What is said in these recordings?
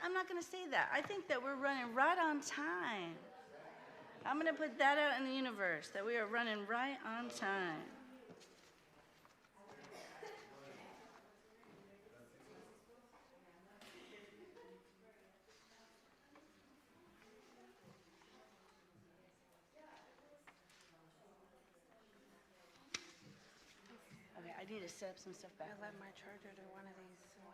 I'm not going to say that. I think that we're running right on time. I'm going to put that out in the universe, that we are running right on time. Okay, I need to set up some stuff back. I left my charger to one of these women.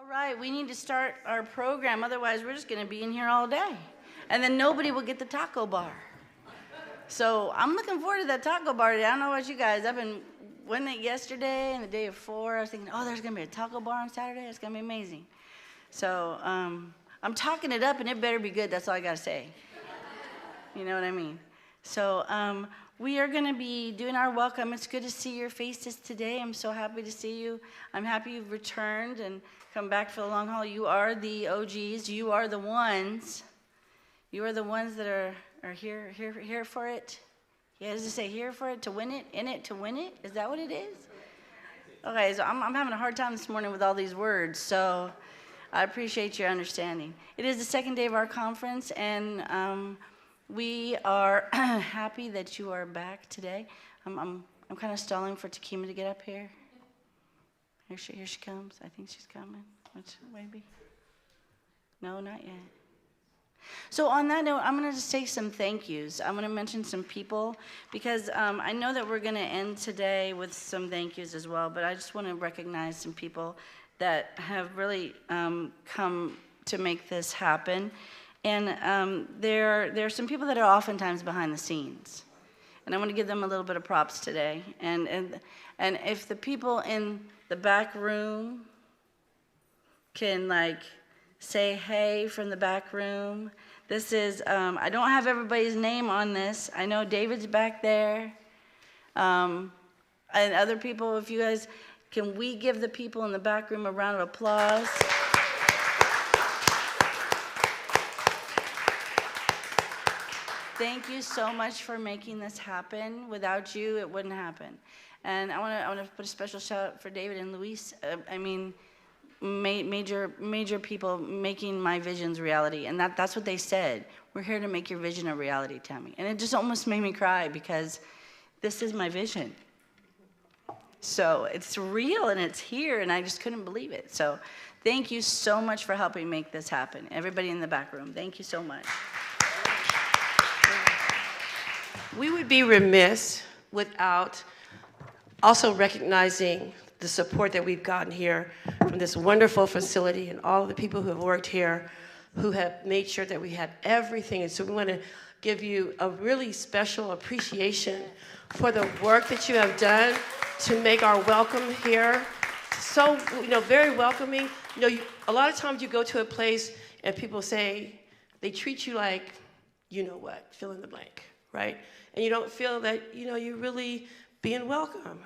All right, we need to start our program. Otherwise, we're just going to be in here all day. And then nobody will get the taco bar. So I'm looking forward to that taco bar today. I don't know about you guys. I've been winning it yesterday and the day before. I was thinking, oh, there's going to be a taco bar on Saturday. It's going to be amazing. So I'm talking it up, and it better be good. That's all I got to say. You know what I mean? So we are going to be doing our welcome. It's good to see your faces today. I'm so happy to see you. I'm happy you've returned and come back for the long haul. You are the OGs. You are the ones. You are the ones that are here for it. Yeah, does it say here for it, to win it, in it, to win it? Is that what it is? Okay, so I'm having a hard time this morning with all these words, so I appreciate your understanding. It is the second day of our conference, and we are happy that you are back today. I'm kind of stalling for Takima to get up here. Here she comes. I think she's coming. Maybe. No, not yet. So on that note, I'm going to just say some thank yous. I'm going to mention some people because I know that we're going to end today with some thank yous as well, but I just want to recognize some people that have really come to make this happen. And there are some people that are oftentimes behind the scenes. And I want to give them a little bit of props today. And if the people in the back room can like say hey from the back room. This is, I don't have everybody's name on this. I know David's back there. And other people, if you guys, can we give the people in the back room a round of applause? Thank you so much for making this happen. Without you, it wouldn't happen. And I want to put a special shout out for David and Luis. Major people making my visions reality, and that's what they said. We're here to make your vision a reality, Tammy. And it just almost made me cry because this is my vision. So it's real and it's here, and I just couldn't believe it. So thank you so much for helping make this happen. Everybody in the back room, thank you so much. We would be remiss without also recognizing the support that we've gotten here from this wonderful facility and all of the people who have worked here who have made sure that we had everything. And so we want to give you a really special appreciation for the work that you have done to make our welcome here so, very welcoming. A lot of times you go to a place and people say, they treat you like, fill in the blank, right? And you don't feel that, you're really being welcome.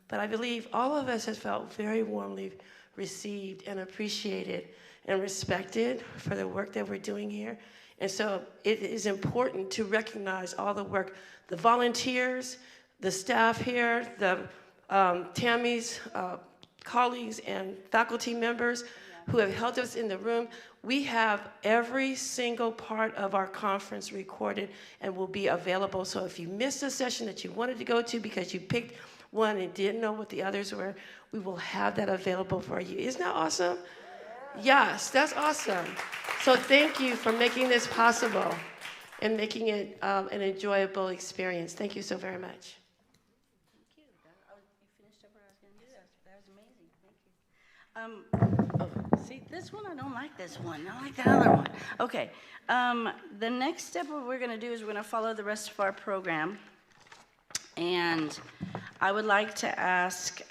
But I believe all of us have felt very warmly received and appreciated and respected for the work that we're doing here. And so it is important to recognize all the work, the volunteers, the staff here, the Tammy's colleagues and faculty members who have helped us in the room. We have every single part of our conference recorded and will be available. So if you missed a session that you wanted to go to because you picked one and didn't know what the others were, we will have that available for you. Isn't that awesome? Yes, that's awesome. So thank you for making this possible and making it an enjoyable experience. Thank you so very much. Thank you. You finished up what I was going to do. That was amazing. Thank you. See, this one, I don't like this one. I like that other one. Okay. The next step we're going to do is we're going to follow the rest of our program. And I would like to ask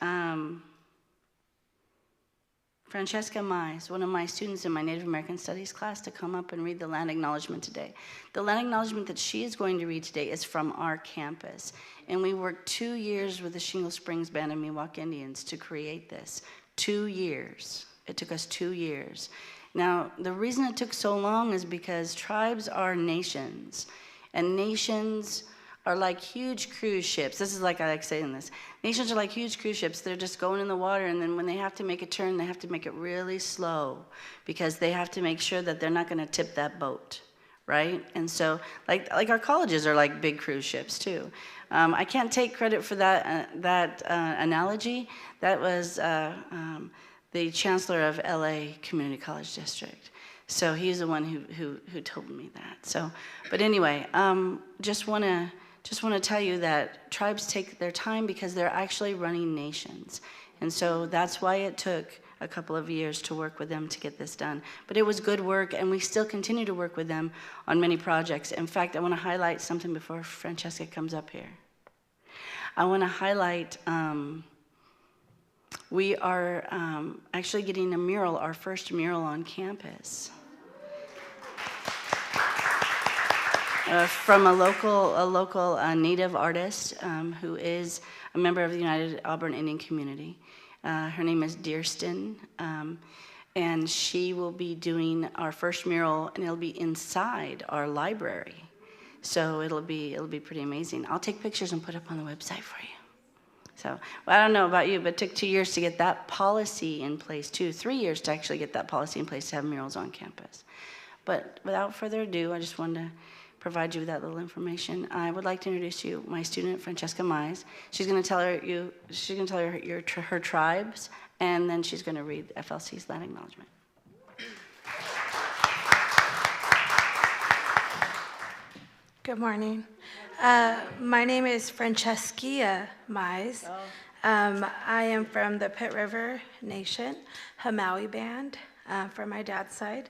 Francesca Mize, one of my students in my Native American Studies class, to come up and read the land acknowledgement today. The land acknowledgement that she is going to read today is from our campus. And we worked 2 years with the Shingle Springs Band of Miwok Indians to create this. 2 years. It took us 2 years. Now, the reason it took so long is because tribes are nations. And nations are like huge cruise ships. This is like I like saying this. Nations are like huge cruise ships. They're just going in the water, and then when they have to make a turn, they have to make it really slow because they have to make sure that they're not going to tip that boat, right? And so, like our colleges are like big cruise ships too. I can't take credit for that analogy. That was the chancellor of LA Community College District. So he's the one who told me that. So, but anyway, just want to tell you that tribes take their time because they're actually running nations. And so that's why it took a couple of years to work with them to get this done. But it was good work, and we still continue to work with them on many projects. In fact, I want to highlight something before Francesca comes up here. I want to highlight, we are actually getting a mural, our first mural on campus. From a local Native artist who is a member of the United Auburn Indian Community. Her name is Dearston, and she will be doing our first mural, and it'll be inside our library. So it'll be pretty amazing. I'll take pictures and put up on the website for you. So well, I don't know about you, but it took 2 years to get that policy in place too. 3 years to actually get that policy in place to have murals on campus. But without further ado, I just wanted to provide you with that little information. I would like to introduce you my student Francesca Mize. She's going to tell her tribes, and then she's going to read FLC's land acknowledgement. Good morning. My name is Francesca Mize. I am from the Pit River Nation, Hamaui Band, from my dad's side.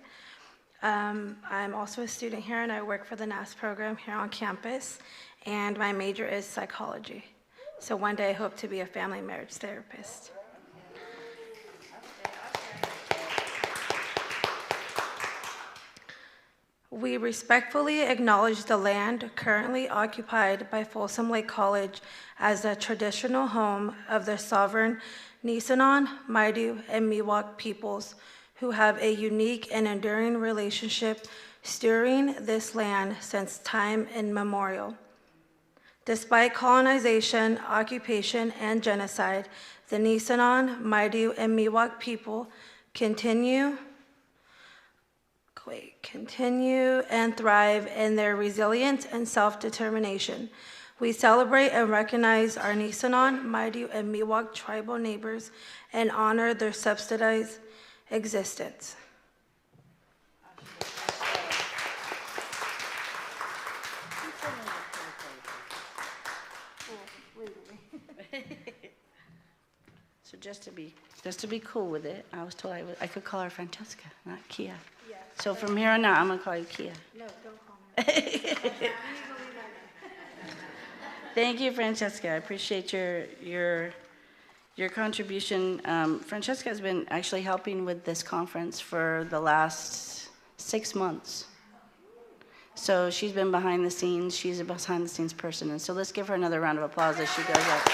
I'm also a student here, and I work for the NAS program here on campus, and my major is psychology. So one day I hope to be a family marriage therapist. We respectfully acknowledge the land currently occupied by Folsom Lake College as a traditional home of the sovereign Nisenan, Maidu, and Miwok peoples who have a unique and enduring relationship stewarding this land since time immemorial. Despite colonization, occupation, and genocide, the Nisenan, Maidu, and Miwok people continue and thrive in their resilience and self-determination. We celebrate and recognize our Nisenan, Maidu, and Miwok tribal neighbors and honor their subsidized existence. So just to be cool with it, I was told I could call her Francesca, not Kia. Yes. So from here on out, I'm gonna call you Kia. No, don't call me. Thank you, Francesca. I appreciate your contribution. Francesca has been actually helping with this conference for the last 6 months. So she's been behind the scenes. She's a behind the scenes person. And so let's give her another round of applause as she goes up.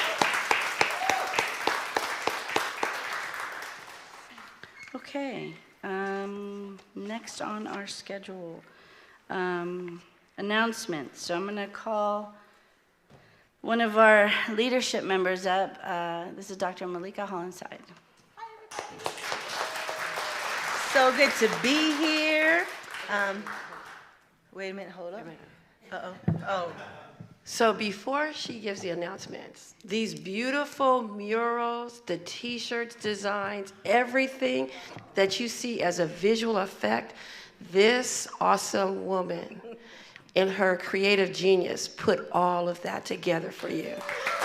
Okay, next on our schedule, announcements. So I'm gonna call one of our leadership members up. This is Dr. Malika Hollenside. So good to be here. Wait a minute, hold up. Uh-oh. Oh. So before she gives the announcements, these beautiful murals, the t-shirts, designs, everything that you see as a visual effect, this awesome woman in her creative genius put all of that together for you.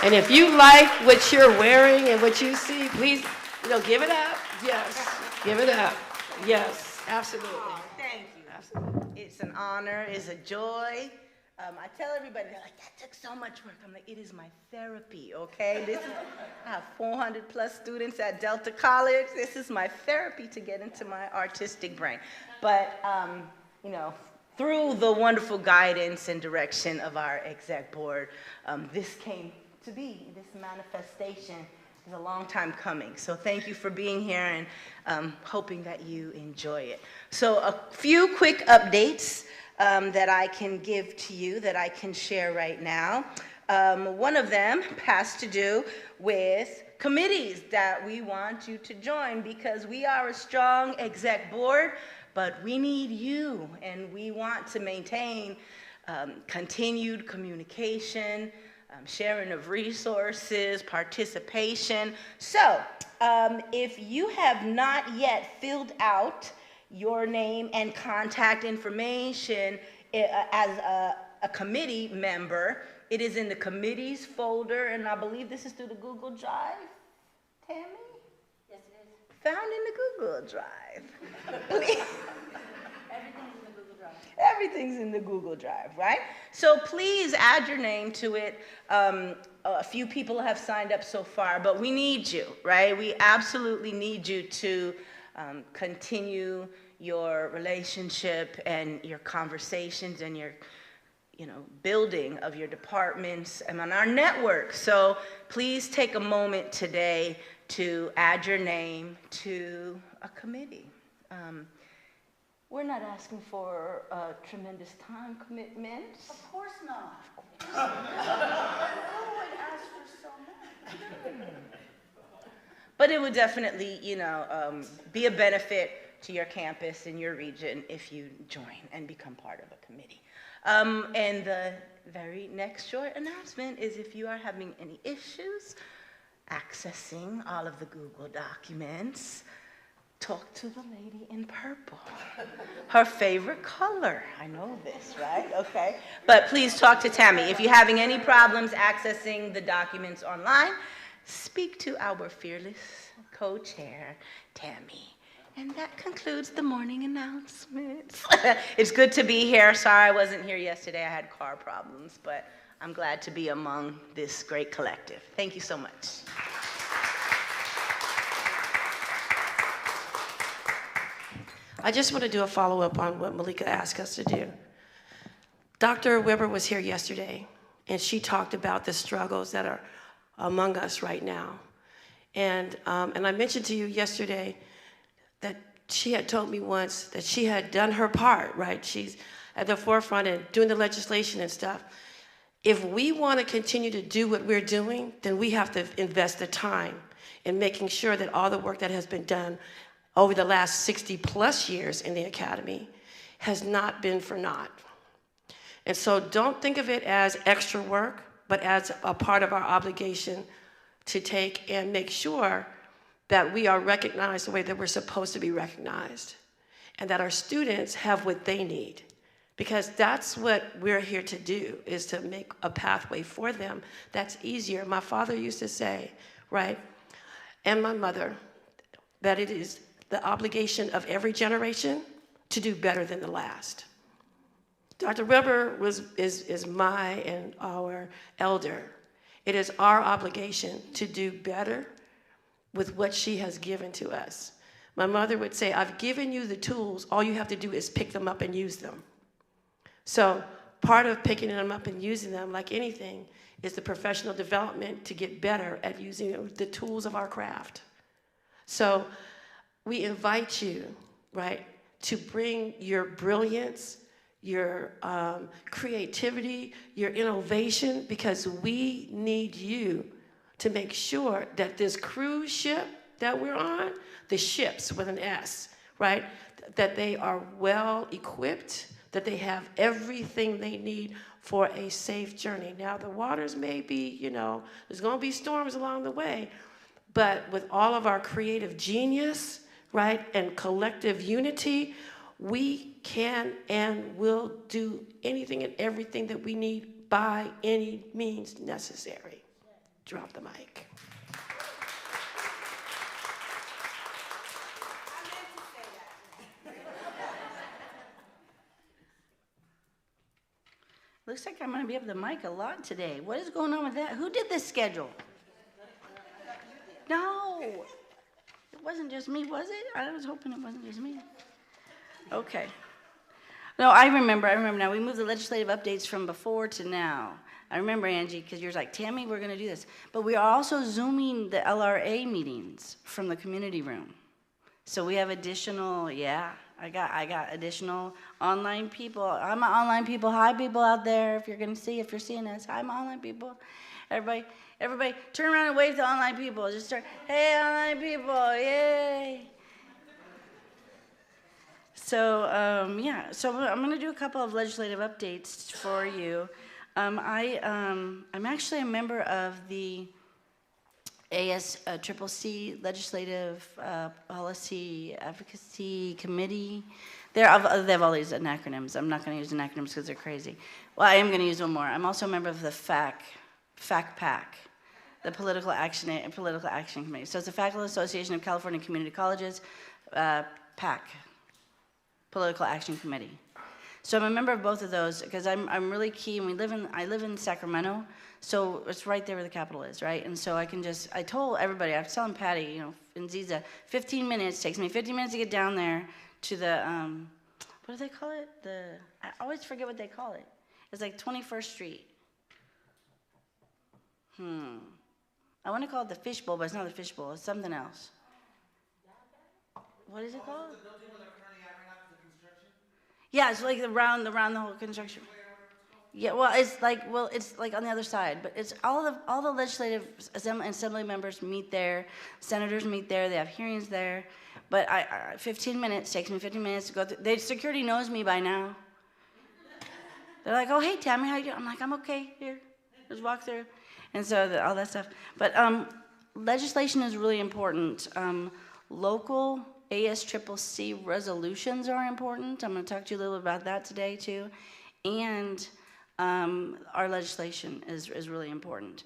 And if you like what you're wearing and what you see, please, give it up. Yes, give it up. Yes, absolutely. Oh, thank you. Absolutely. It's an honor, it's a joy. I tell everybody, they're like, that took so much work. I'm like, it is my therapy, okay? I have 400 plus students at Delta College. This is my therapy to get into my artistic brain. But, through the wonderful guidance and direction of our exec board, this came to be. This manifestation is a long time coming. So thank you for being here and hoping that you enjoy it. So a few quick updates that I can give to you, that I can share right now. One of them has to do with committees that we want you to join, because we are a strong exec board, but we need you, and we want to maintain continued communication, sharing of resources, participation. So if you have not yet filled out your name and contact information as a committee member, it is in the committees folder, and I believe this is through the Google Drive. Tammy? Yes, it is. Found in the Google Drive. Everything's in the Google Drive. Everything's in the Google Drive, right? So please add your name to it. A few people have signed up so far, but we need you, right? We absolutely need you to continue your relationship and your conversations and your building of your departments and on our network. So please take a moment today to add your name to a committee. We're not asking for a tremendous time commitment. Of course not. Who would ask for so much? But it would definitely, be a benefit to your campus and your region if you join and become part of a committee. And the very next short announcement is, if you are having any issues accessing all of the Google documents, talk to the lady in purple. Her favorite color. I know this, right? Okay. But please talk to Tammy. If you're having any problems accessing the documents online, speak to our fearless co-chair, Tammy. And that concludes the morning announcements. It's good to be here. Sorry I wasn't here yesterday. I had car problems, but I'm glad to be among this great collective. Thank you so much. I just want to do a follow-up on what Malika asked us to do. Dr. Weber was here yesterday, and she talked about the struggles that are among us right now. And I mentioned to you yesterday that she had told me once that she had done her part, right? She's at the forefront and doing the legislation and stuff. If we want to continue to do what we're doing, then we have to invest the time in making sure that all the work that has been done over the last 60 plus years in the academy has not been for naught. And so don't think of it as extra work, but as a part of our obligation to take and make sure that we are recognized the way that we're supposed to be recognized, and that our students have what they need. Because that's what we're here to do, is to make a pathway for them that's easier. My father used to say, right, and my mother, that it is the obligation of every generation to do better than the last. Dr. Weber is my and our elder. It is our obligation to do better with what she has given to us. My mother would say, I've given you the tools, all you have to do is pick them up and use them. So part of picking them up and using them, like anything, is the professional development to get better at using the tools of our craft. So we invite you, right, to bring your brilliance, your creativity, your innovation, because we need you to make sure that this cruise ship that we're on, the ships with an S, right, that they are well equipped, that they have everything they need for a safe journey. Now, the waters may be, there's gonna be storms along the way, but with all of our creative genius, right, and collective unity, we can and will do anything and everything that we need by any means necessary. Drop the mic. Looks like I'm going to be up the mic a lot today. What is going on with that? Who did this schedule? No. It wasn't just me, was it? I was hoping it wasn't just me. Okay. No, I remember now. We moved the legislative updates from before to now. I remember, Angie, because you're like, Tammy, we're going to do this. But we are also Zooming the LRA meetings from the community room. So we have additional, I got additional online people. I'm an online people. Hi, people out there. If you're seeing us. Hi, my online people. Everybody, turn around and wave to online people. Just start, hey, online people, yay. So, so I'm going to do a couple of legislative updates for you. I'm actually a member of the ASCCC Legislative Policy Advocacy Committee. They have all these acronyms. I'm not going to use acronyms because they're crazy. Well, I am going to use one more. I'm also a member of the FACPAC, the Political Action Committee. So it's the Faculty Association of California Community Colleges, PAC, Political Action Committee. So I'm a member of both of those because I'm really keen. I live in Sacramento, so it's right there where the Capitol is, right? And so I told everybody, I was telling Patty, in Ziza, 15 minutes, takes me 15 minutes to get down there to the, what do they call it? I always forget what they call it. It's like 21st Street. I want to call it the Fishbowl, but it's not the Fishbowl. It's something else. What is it called? Yeah, it's like around the whole construction. Yeah, it's like on the other side, but it's all the legislative assembly members meet there, senators meet there, they have hearings there. But 15 minutes takes me 15 minutes to go through. The security knows me by now. They're like, "Oh, hey, Tammy, how you doing?" I'm like, "I'm okay. Here, just walk through," and so all that stuff. But legislation is really important. Local ASCCC resolutions are important. I'm going to talk to you a little bit about that today too. And our legislation is really important.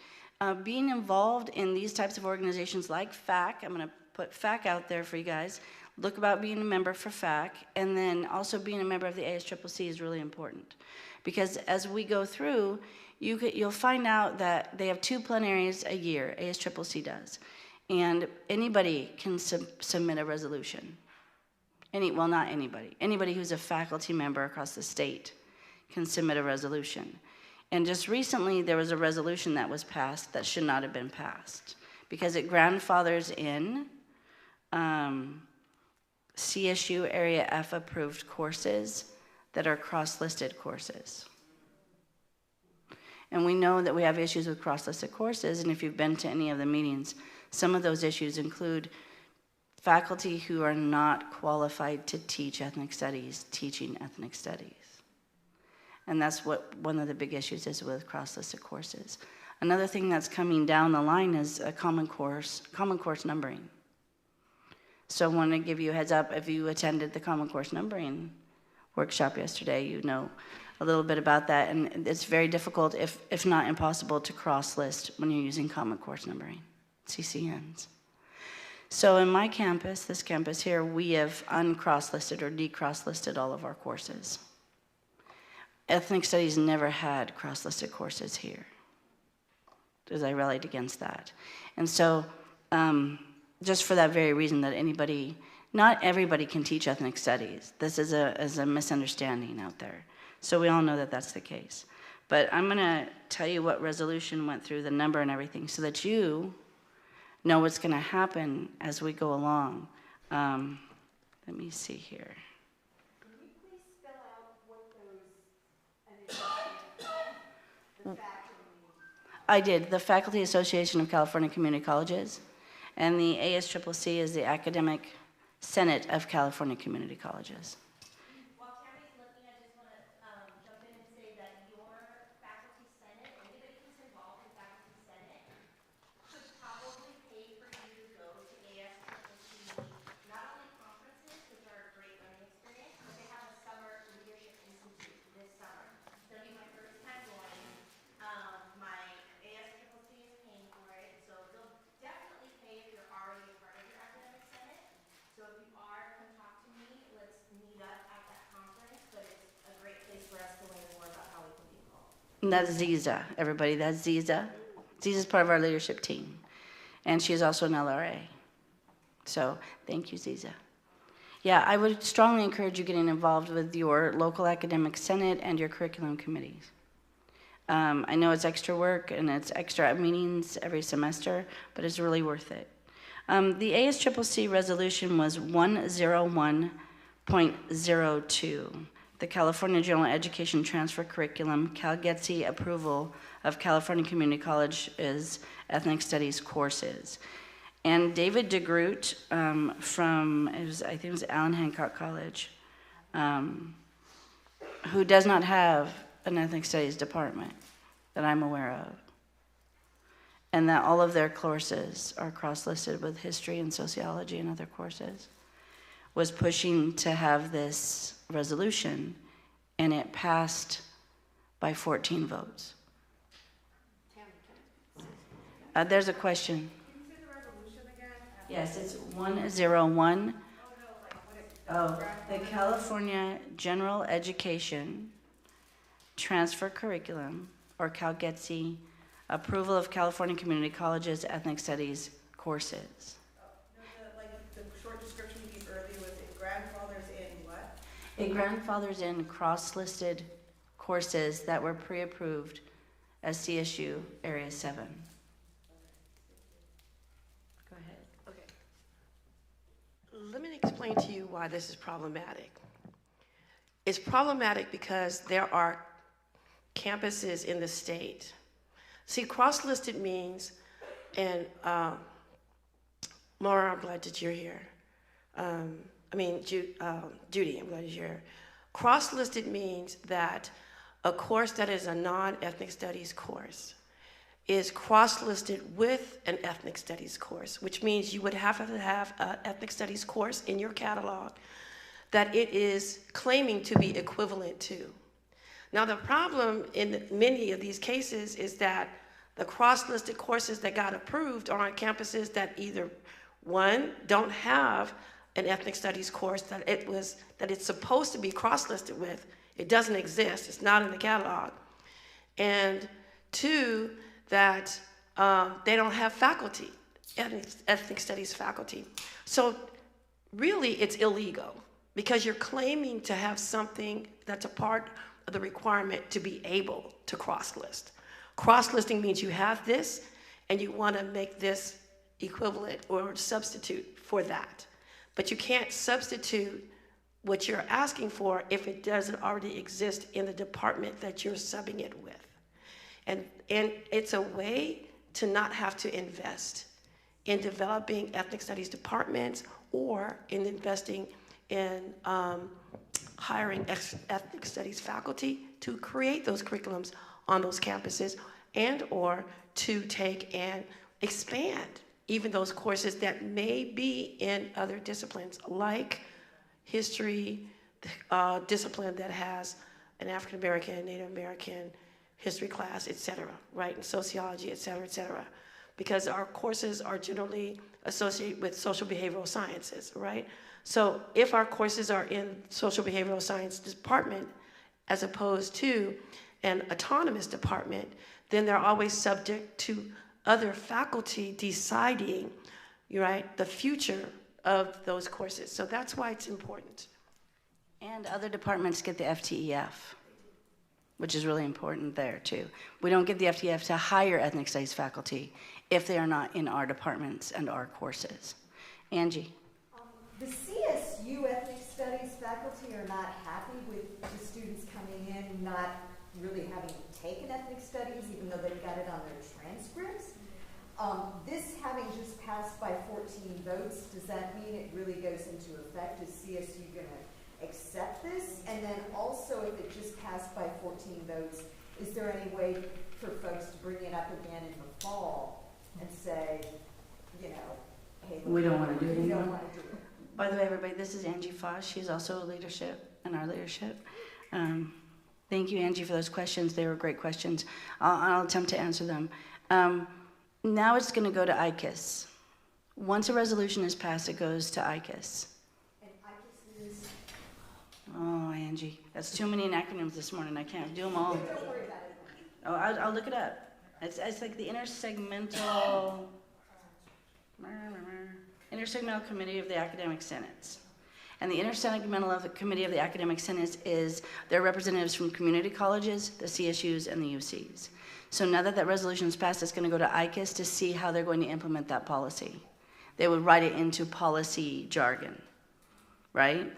Being involved in these types of organizations like FAC, I'm going to put FAC out there for you guys. Look about being a member for FAC, and then also being a member of the ASCCC is really important. Because as we go through, you'll find out that they have 2 plenaries a year, ASCCC does. And anybody can submit a resolution. Well, not anybody. Anybody who's a faculty member across the state can submit a resolution. And just recently, there was a resolution that was passed that should not have been passed because it grandfathers in CSU Area F approved courses that are cross-listed courses. And we know that we have issues with cross-listed courses, and if you've been to any of the meetings, some of those issues include faculty who are not qualified to teach ethnic studies, teaching ethnic studies. And that's what one of the big issues is with cross-listed courses. Another thing that's coming down the line is a common course numbering. So I want to give you a heads up, if you attended the common course numbering workshop yesterday, you know a little bit about that, and it's very difficult, if not impossible, to cross-list when you're using common course numbering, CCNs. So in my campus, this campus here, we have uncross-listed or decross-listed all of our courses. Ethnic studies never had cross-listed courses here, because I rallied against that. And so just for that very reason that not everybody can teach ethnic studies. This is a misunderstanding out there. So we all know that that's the case. But I'm going to tell you what resolution went through, the number and everything, so that you know what's going to happen as we go along. Let me see here. Can you please spell out what those, I did. The Faculty Association of California Community Colleges, and the ASCCC is the Academic Senate of California Community Colleges. while Tammy's looking, I just want to jump in and say that your faculty senate, anybody who's involved in faculty senate, should probably pay for you to go to ASCCC, not only conferences, which are a great learning experience, but they have a summer leadership institute this summer. It's going to be my first time going. My ASCCC is paying for it, so they'll definitely pay if you're already a part of your academic senate. So if you are, come talk to me. Let's meet up at that conference, but it's a great place for us to learn more about how we can be involved. And that's Ziza, everybody. That's Ziza. Ziza's part of our leadership team. And she is also an LRA. So thank you, Ziza. Yeah, I would strongly encourage you getting involved with your local academic senate and your curriculum committees. I know it's extra work and it's extra meetings every semester, but it's really worth it. The ASCCC resolution was 101.02, the California General Education Transfer Curriculum, CalGETC approval of California Community College's ethnic studies courses. And David DeGroot from, I think it was Allen Hancock College, who does not have an ethnic studies department that I'm aware of, and that all of their courses are cross-listed with history and sociology and other courses, was pushing to have this resolution, and it passed by 14 votes. There's a question. Can you say the resolution again? Yes, it's 101. The California General Education Transfer Curriculum, or CalGETC, approval of California Community Colleges ethnic studies courses. The short description you gave earlier was it grandfathers in what? It grandfathers in cross-listed courses that were pre-approved as CSU Area 7. Go ahead. Okay. Let me explain to you why this is problematic. It's problematic because there are campuses in the state. See, cross-listed means, and Laura, I'm glad that you're here. Judy, I'm glad you're here. Cross-listed means that a course that is a non-ethnic studies course is cross-listed with an ethnic studies course, which means you would have to have an ethnic studies course in your catalog that it is claiming to be equivalent to. Now, the problem in many of these cases is that the cross-listed courses that got approved are on campuses that either, one, don't have an ethnic studies course that it's supposed to be cross-listed with. It doesn't exist. It's not in the catalog. And two, that they don't have faculty, ethnic studies faculty. So really, it's illegal because you're claiming to have something that's a part of the requirement to be able to cross-list. Cross-listing means you have this and you want to make this equivalent or substitute for that. But you can't substitute what you're asking for if it doesn't already exist in the department that you're subbing it with. And it's a way to not have to invest in developing ethnic studies departments or in investing in hiring ethnic studies faculty to create those curriculums on those campuses and or to take and expand even those courses that may be in other disciplines like history, discipline that has an African American, Native American history class, et cetera, right, and sociology, et cetera, because our courses are generally associated with social behavioral sciences, right? So if our courses are in social behavioral science department as opposed to an autonomous department, then they're always subject to other faculty deciding, right, the future of those courses. So that's why it's important. And other departments get the FTEF, which is really important there too. We don't get the FTEF to hire ethnic studies faculty if they are not in our departments and our courses. Angie. The CSU ethnic studies faculty are not happy with the students coming in not really having taken ethnic studies, even though they've got it on their transcripts. This having just passed by 14 votes, does that mean it really goes into effect? Is CSU going to accept this? And then also, if it just passed by 14 votes, is there any way for folks to bring it up again in the fall and say, you know, hey, We don't want to do it we don't anymore. want to do it? By the way, everybody, this is Angie Foss. She's also leadership in our leadership. Thank you, Angie, for those questions. They were great questions. I'll attempt to answer them. Now it's going to go to ICAS. Once a resolution is passed, it goes to ICAS. And ICAS is, Oh, Angie, that's too many acronyms this morning. I can't do them all. don't worry about it. Oh, I'll look it up. It's like the intersegmental Committee of the Academic Senates. And the Intersegmental Committee of the Academic Senates is their representatives from community colleges, the CSUs, and the UCs. So now that that resolution is passed, it's going to go to ICAS to see how they're going to implement that policy. They would write it into policy jargon, right?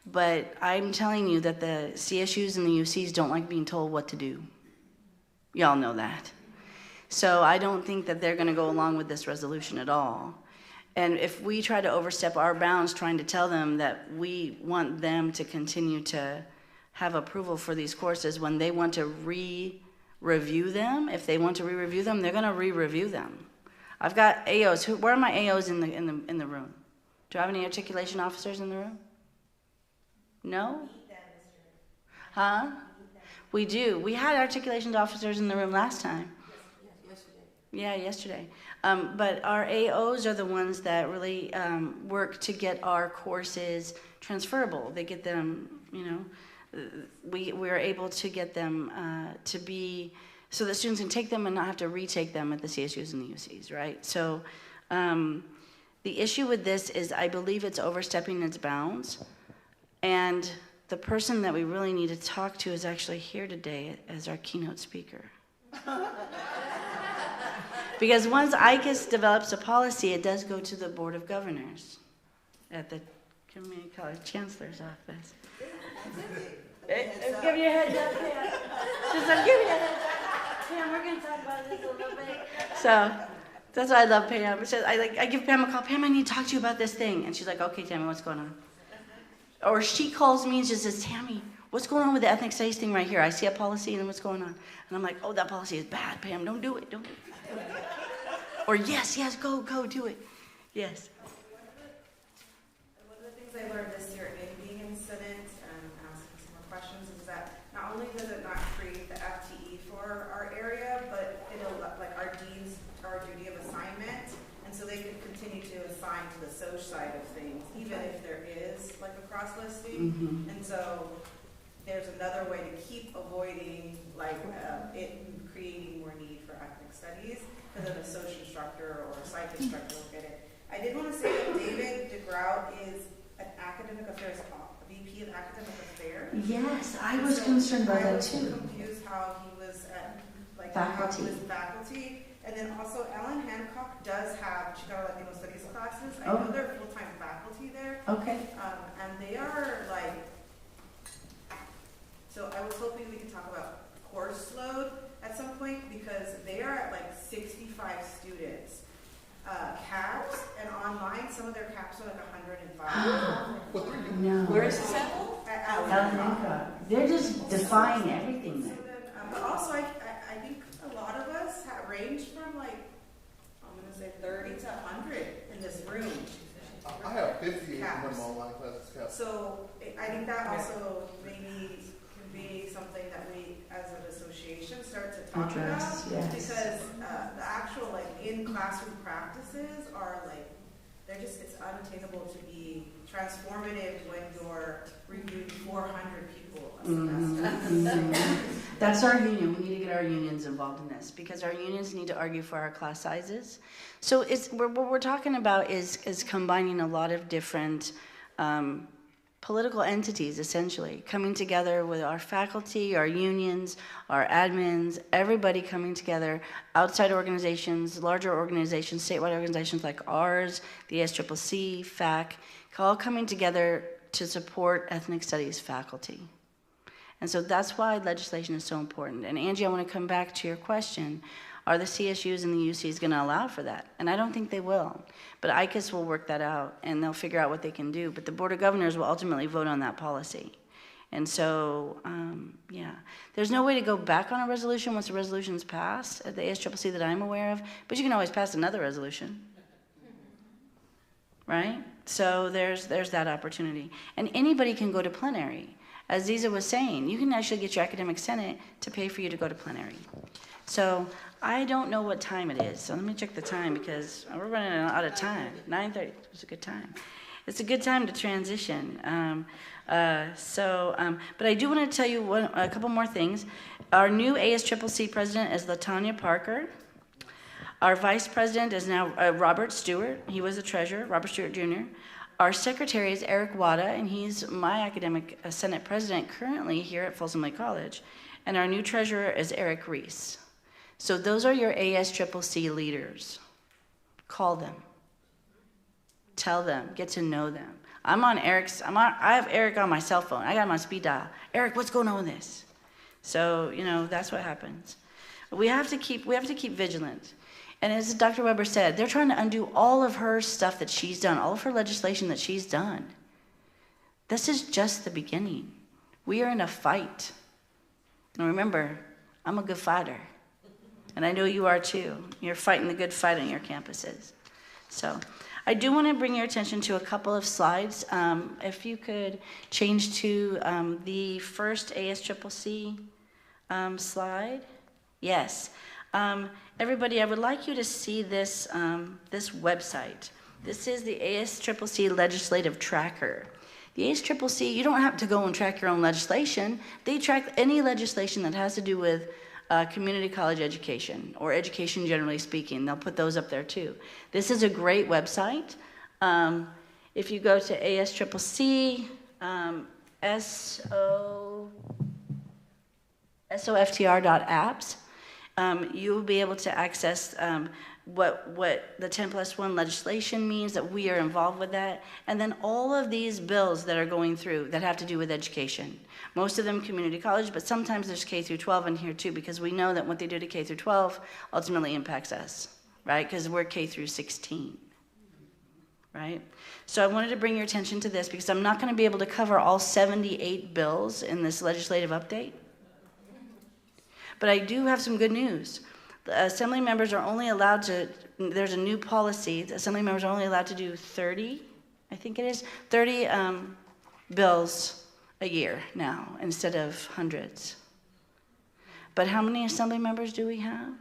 But I'm telling you that the CSUs and the UCs don't like being told what to do. Y'all know that. So I don't think that they're going to go along with this resolution at all. And if we try to overstep our bounds trying to tell them that we want them to continue to have approval for these courses when they want to re-review them, if they want to re-review them, they're going to re-review them. I've got AOs. Where are my AOs in the room? Do I have any articulation officers in the room? No? Huh? We do. We had articulation officers in the room last time. Yeah, yesterday. But our AOs are the ones that really work to get our courses transferable. They get them, you know, we're able to get them to be, so that students can take them and not have to retake them at the CSUs and the UCs, right? So the issue with this is I believe it's overstepping its bounds. And the person that we really need to talk to is actually here today as our keynote speaker. Because once ICAS develops a policy, it does go to the Board of Governors at the Community College Chancellor's office. Give you a heads up, Pam. Just I'm giving you a heads up. Pam, we're going to talk about this a little bit. So that's why I love Pam. I give Pam a call. Pam, I need to talk to you about this thing. And she's like, okay, Tammy, what's going on? Or she calls me and she says, Tammy, What's going on with the ethnic studies thing right here? I see a policy and what's going on? And I'm like, oh, that policy is bad, Pam. Don't do it. Don't do it. Or yes, go, do it. Yes. One of the things I learned this year in being in Senate and asking some more questions is that not only does it not create the FTE for our area, but it'll, like, our deans are duty of assignment, and so they can continue to assign to the SOC side of things, even if there is like a cross-listing. Mm-hmm. And so there's another way to keep avoiding like it creating more need for ethnic studies, because then a social instructor or a psych instructor will get it. I did want to say that David DeGrout is an academic affairs, VP of academic affairs. Yes, I was concerned about that I was too. confused how he was at, like, Faculty. how he was faculty. And then also Ellen Hancock does have, she got Latino studies classes. I know they're full-time faculty there. Okay. And they are like, so I was hoping we could talk about course load at some point, because they are at like 65 students. Caps, and online, some of their caps are like 105. No. Where is this at? At Ellen Ellen Hancock. They're just defying everything So there. then, but also, I think a lot of us range from like, I'm going to say 30 to 100 in this room. I have 58 of Caps. them online classes caps. So I think that also maybe can be something that we, as an association, start to talk Address, about. yes. Because the actual like in-classroom practices are like, they're just, it's unattainable to be transformative when you're reviewing 400 people a semester. That's our union. We need to get our unions involved in this, because our unions need to argue for our class sizes. So what we're talking about is combining a lot of different political entities, essentially, coming together with our faculty, our unions, our admins, everybody coming together, outside organizations, larger organizations, statewide organizations like ours, the ASCCC, FAC, all coming together to support ethnic studies faculty. And so that's why legislation is so important. And Angie, I want to come back to your question. Are the CSUs and the UCs going to allow for that? And I don't think they will. But ICAS will work that out, and they'll figure out what they can do. But the Board of Governors will ultimately vote on that policy. And so, yeah. There's no way to go back on a resolution once a resolution's passed at the ASCCC that I'm aware of, but you can always pass another resolution. Right? So there's that opportunity. And anybody can go to plenary. As Ziza was saying, you can actually get your academic senate to pay for you to go to plenary. So I don't know what time it is. So let me check the time, because we're running out of time. 9:30 was a good time. It's a good time to transition. But I do want to tell you a couple more things. Our new ASCCC president is LaTanya Parker. Our vice president is now Robert Stewart. He was the treasurer, Robert Stewart Jr. Our secretary is Eric Wada, and he's my academic senate president currently here at Folsom Lake College. And our new treasurer is Eric Reese. So those are your ASCCC leaders. Call them. Tell them. Get to know them. I have Eric on my cell phone. I got him on speed dial. Eric, what's going on with this? So, that's what happens. We have to keep vigilant. And as Dr. Weber said, they're trying to undo all of her stuff that she's done, all of her legislation that she's done. This is just the beginning. We are in a fight. And remember, I'm a good fighter. And I know you are too. You're fighting the good fight on your campuses. So I do want to bring your attention to a couple of slides. If you could change to the first ASCCC slide. Yes. Everybody, I would like you to see this, this website. This is the ASCCC Legislative Tracker. The ASCCC, you don't have to go and track your own legislation. They track any legislation that has to do with community college education, or education generally speaking. They'll put those up there too. This is a great website. If you go to ASCCC, softr.apps, you'll be able to access what the 10+1 legislation means, that we are involved with that, and then all of these bills that are going through that have to do with education. Most of them community college, but sometimes there's K through 12 in here too, because we know that what they do to K through 12 ultimately impacts us, right? Because we're K through 16, right? So I wanted to bring your attention to this because I'm not going to be able to cover all 78 bills in this legislative update. But I do have some good news. The assembly members are only allowed to, there's a new policy, the assembly members are only allowed to do 30, I think it is, 30 bills a year now instead of hundreds. But how many assembly members do we have?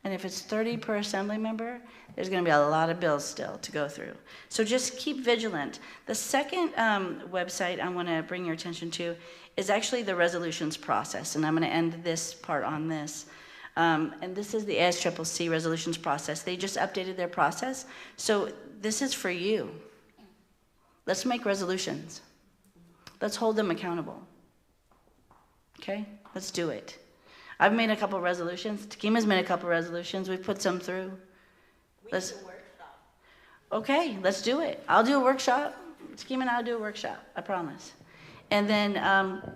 And if it's 30 per assembly member, there's going to be a lot of bills still to go through. So just keep vigilant. The second website I want to bring your attention to is actually the resolutions process, and I'm going to end this part on this. And this is the ASCCC resolutions process. They just updated their process, so this is for you. Let's make resolutions. Let's hold them accountable. Okay? Let's do it. I've made a couple resolutions. Takima's made a couple resolutions. We've put some through. Let's do a workshop. Okay, let's do it. I'll do a workshop. Takima and I'll do a workshop. I promise. And then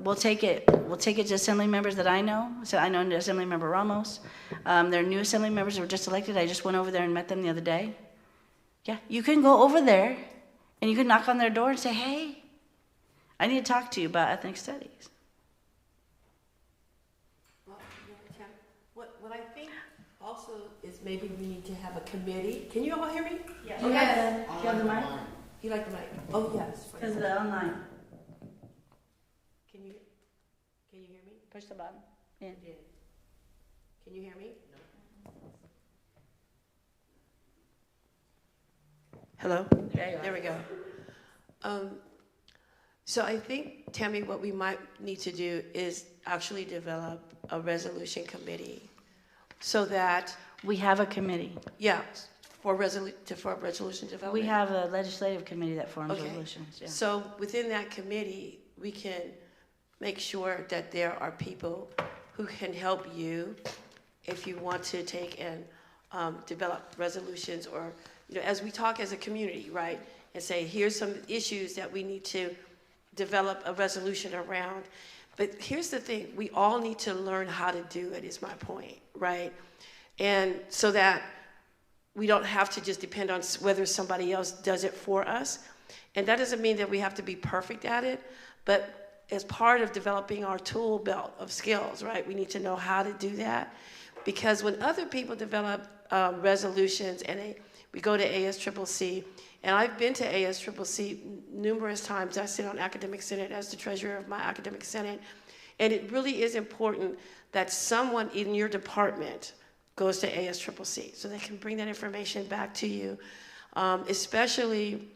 we'll take it to assembly members that I know. So I know Assembly Member Ramos. There are new assembly members who were just elected. I just went over there and met them the other day. Yeah, you can go over there and you can knock on their door and say, hey, I need to talk to you about ethnic studies. What I think also is maybe we need to have a committee. Can you all hear me? Yeah. Okay. Yes. Do you have the mic? You like the mic? Oh, yes. Because of the online. Can you hear me? Push the button. Yeah. Can you hear me? No. Hello? There we go. So I think, Tammy, what we might need to do is actually develop a resolution committee so that, We have a committee. yeah, for resolution development. We have a legislative committee that forms Okay. resolutions. Yeah. So within that committee, we can make sure that there are people who can help you if you want to take and develop resolutions, or, you know, as we talk as a community, right? And say, here's some issues that we need to develop a resolution around. But here's the thing, we all need to learn how to do it, is my point, right? And so that we don't have to just depend on whether somebody else does it for us. And that doesn't mean that we have to be perfect at it, but as part of developing our tool belt of skills, right, we need to know how to do that. Because when other people develop resolutions and we go to ASCCC, and I've been to ASCCC numerous times. I sit on Academic Senate as the treasurer of my Academic Senate. And it really is important that someone in your department goes to ASCCC so they can bring that information back to you, especially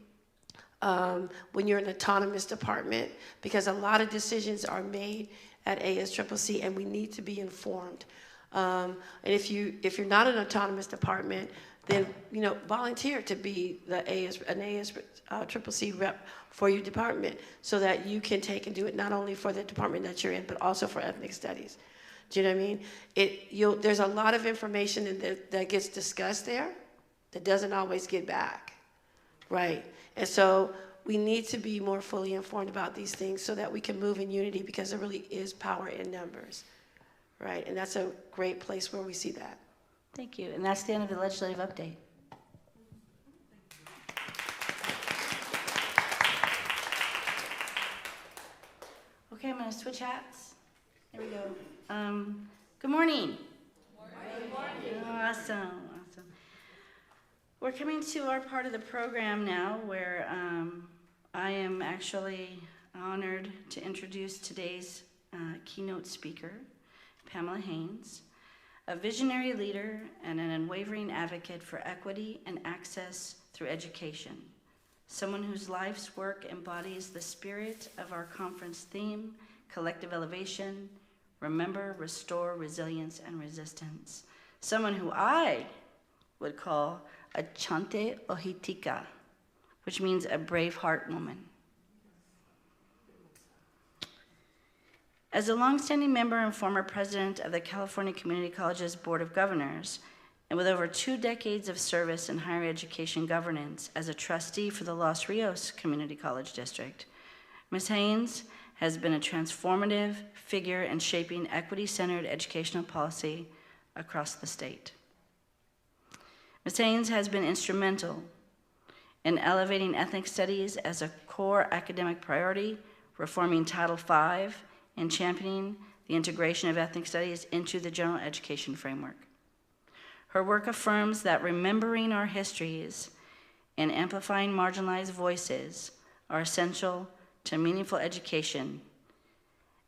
when you're an autonomous department, because a lot of decisions are made at ASCCC and we need to be informed. And if you're not an autonomous department, then, you know, volunteer to be an ASCCC rep for your department so that you can take and do it not only for the department that you're in, but also for ethnic studies. Do you know what I mean? There's a lot of information that gets discussed there that doesn't always get back, right? And so we need to be more fully informed about these things so that we can move in unity, because there really is power in numbers, right? And that's a great place where we see that. Thank you. And that's the end of the legislative update. Okay, I'm going to switch hats. There we go. Good morning. Good morning. Awesome. We're coming to our part of the program now where I am actually honored to introduce today's keynote speaker, Pamela Haynes, a visionary leader and an unwavering advocate for equity and access through education, someone whose life's work embodies the spirit of our conference theme, collective elevation, remember, restore, resilience, and resistance, someone who I would call a chante ohitika, which means a brave heart woman. As a longstanding member and former president of the California Community Colleges Board of Governors, and with over 2 decades of service in higher education governance as a trustee for the Los Rios Community College District, Ms. Haynes has been a transformative figure in shaping equity-centered educational policy across the state. Ms. Haynes has been instrumental in elevating ethnic studies as a core academic priority, reforming Title V, and championing the integration of ethnic studies into the general education framework. Her work affirms that remembering our histories and amplifying marginalized voices are essential to meaningful education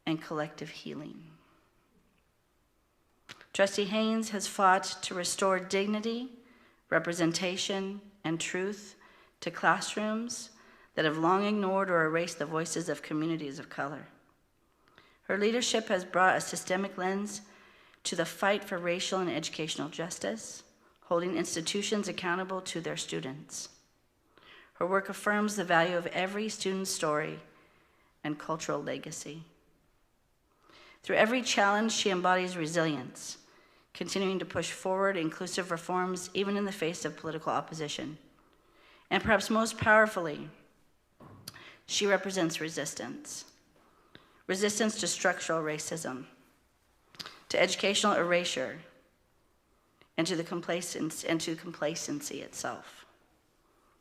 and collective healing. Trustee Haynes has fought to restore dignity, representation, and truth to classrooms that have long ignored or erased the voices of communities of color. Her leadership has brought a systemic lens to the fight for racial and educational justice, holding institutions accountable to their students. Her work affirms the value of every student's story and cultural legacy. Through every challenge, she embodies resilience, continuing to push forward inclusive reforms even in the face of political opposition. And perhaps most powerfully, she represents resistance. Resistance to structural racism, to educational erasure, and to complacency itself.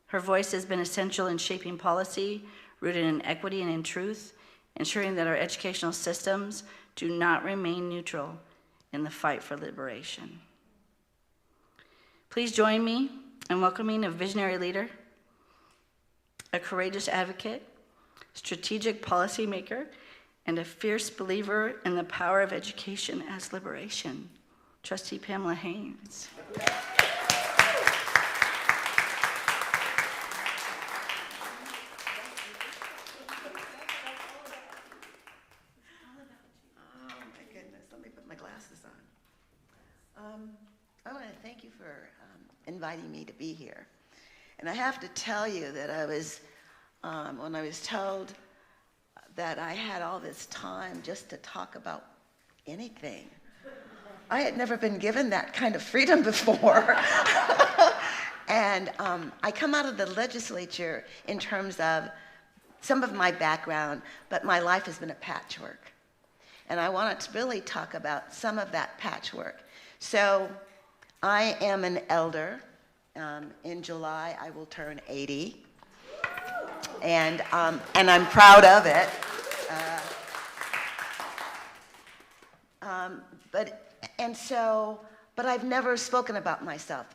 Her voice has been essential in shaping policy rooted in equity and in truth, ensuring that our educational systems do not remain neutral in the fight for liberation. Please join me in welcoming a visionary leader, a courageous advocate, strategic policymaker, and a fierce believer in the power of education as liberation, Trustee Pamela Haynes. I want to thank you for inviting me to be here. And I have to tell you that I was, when I was told that I had all this time just to talk about anything, I had never been given that kind of freedom before. And I come out of the legislature in terms of some of my background, but my life has been a patchwork. And I wanted to really talk about some of that patchwork. So I am an elder. In July, I will turn 80. And I'm proud of it. But I've never spoken about myself.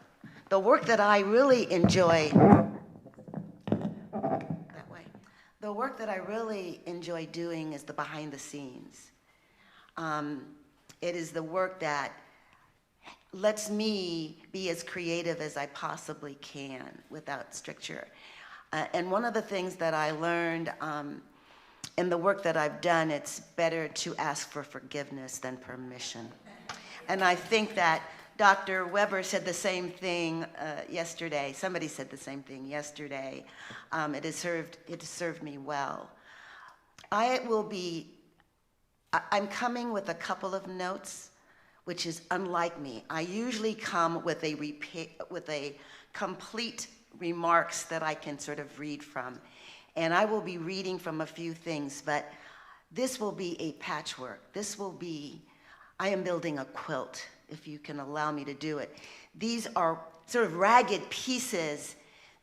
The work that I really enjoy, the work that I really enjoy doing is the behind the scenes. It is the work that lets me be as creative as I possibly can without stricture. And one of the things that I learned in the work that I've done, it's better to ask for forgiveness than permission. And I think that Dr. Weber said the same thing yesterday. Somebody said the same thing yesterday. It has served me well. I'm coming with a couple of notes, which is unlike me. I usually come with a complete remarks that I can sort of read from. And I will be reading from a few things, but this will be a patchwork. I am building a quilt, if you can allow me to do it. These are sort of ragged pieces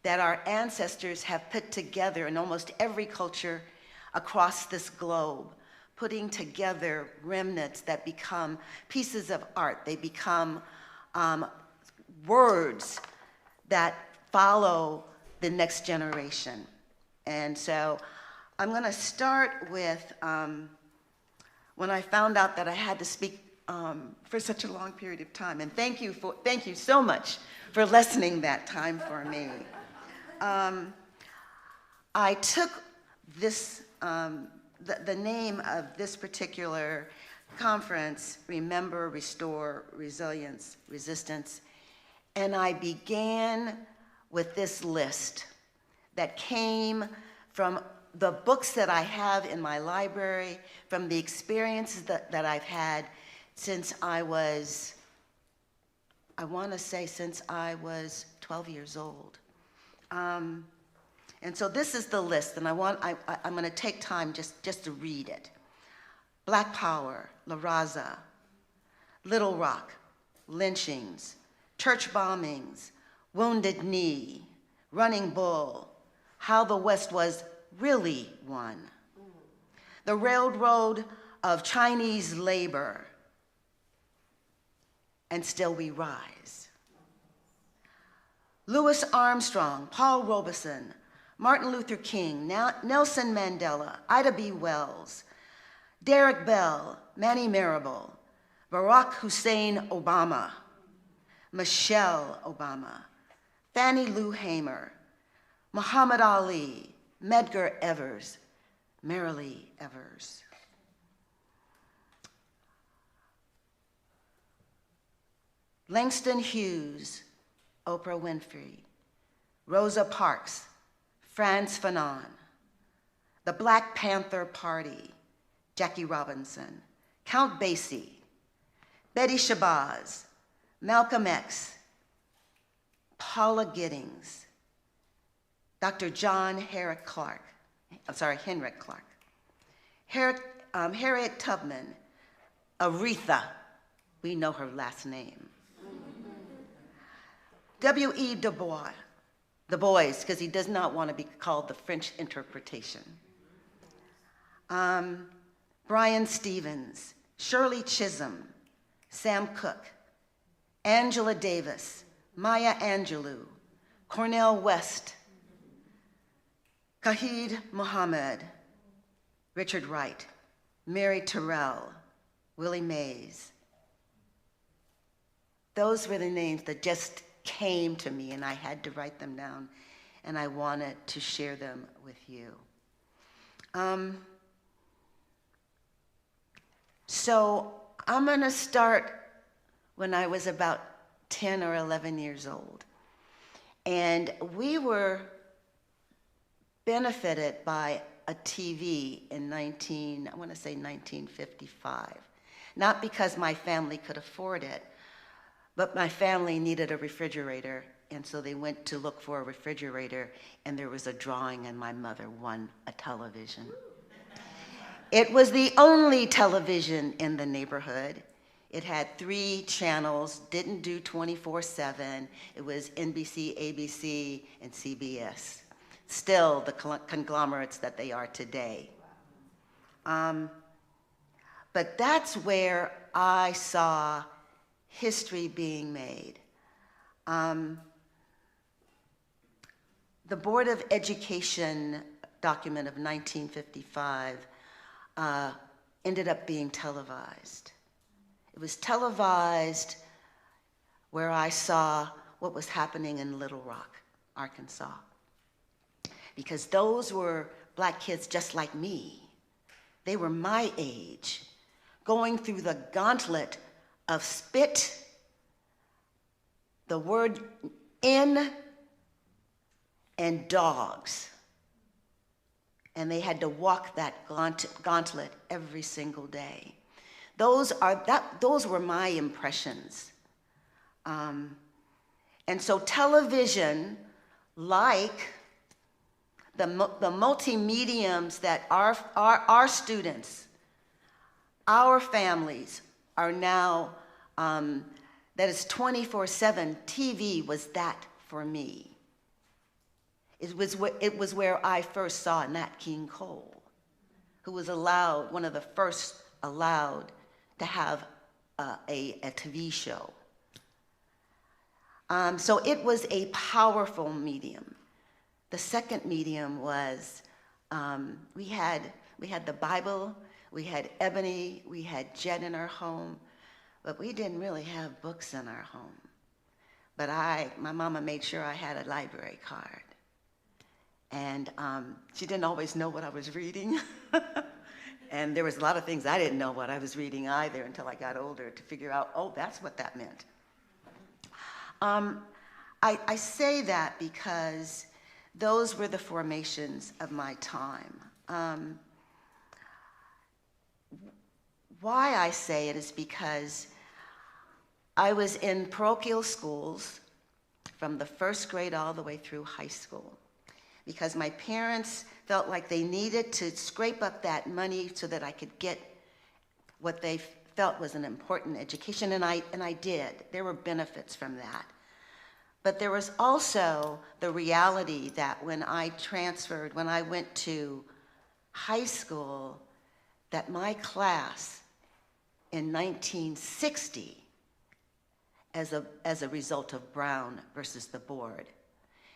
that our ancestors have put together in almost every culture across this globe, putting together remnants that become pieces of art. They become words that follow the next generation. And so I'm going to start with when I found out that I had to speak for such a long period of time. And thank you so much for lessening that time for me. I took this, the name of this particular conference, Remember, Restore, Resilience, Resistance, and I began with this list that came from the books that I have in my library, from the experiences that I've had since I was, I want to say since I was 12 years old. And so this is the list, and I'm going to take time just to read it. Black Power, La Raza, Little Rock, lynchings, church bombings, Wounded Knee, Running Bull, how the West was really won. The railroad of Chinese labor, and still we rise. Louis Armstrong, Paul Robeson, Martin Luther King, Nelson Mandela, Ida B. Wells, Derek Bell, Manny Marable, Barack Hussein Obama, Michelle Obama, Fannie Lou Hamer, Muhammad Ali, Medgar Evers, Marilee Evers. Langston Hughes, Oprah Winfrey, Rosa Parks, Frantz Fanon, the Black Panther Party, Jackie Robinson, Count Basie, Betty Shabazz, Malcolm X, Paula Giddings, Dr. John Henrik Clark, Harriet Tubman, Aretha, we know her last name, W.E. Du Bois, because he does not want to be called the French interpretation. Brian Stevens, Shirley Chisholm, Sam Cooke, Angela Davis, Maya Angelou, Cornel West, Kahid Muhammad, Richard Wright, Mary Terrell, Willie Mays. Those were the names that just came to me, and I had to write them down, and I wanted to share them with you. So I'm going to start when I was about 10 or 11 years old. And we were benefited by a TV in 1955. Not because my family could afford it, but my family needed a refrigerator, and so they went to look for a refrigerator, and there was a drawing, and my mother won a television. It was the only television in the neighborhood. It had 3 channels, didn't do 24/7. It was NBC, ABC, and CBS. Still the conglomerates that they are today. But that's where I saw history being made. The Board of Education document of 1955 ended up being televised. It was televised where I saw what was happening in Little Rock, Arkansas. Because those were black kids just like me. They were my age, going through the gauntlet of spit, the word in, and dogs. And they had to walk that gauntlet every single day. Those were my impressions. And so television, like the multi-mediums that our students, our families are now, that is 24/7, TV was that for me. It was where I first saw Nat King Cole, who was one of the first allowed to have a TV show. So it was a powerful medium. The second medium was, we had the Bible, we had Ebony, we had Jet in our home, but we didn't really have books in our home. But my mama made sure I had a library card. And she didn't always know what I was reading. And there was a lot of things I didn't know what I was reading either until I got older to figure out, oh, that's what that meant. I say that because those were the formations of my time. Why I say it is because I was in parochial schools from the first grade all the way through high school, because my parents felt like they needed to scrape up that money so that I could get what they felt was an important education, and I did. There were benefits from that. But there was also the reality that when I went to high school, that my class in 1960, as a result of Brown versus the board,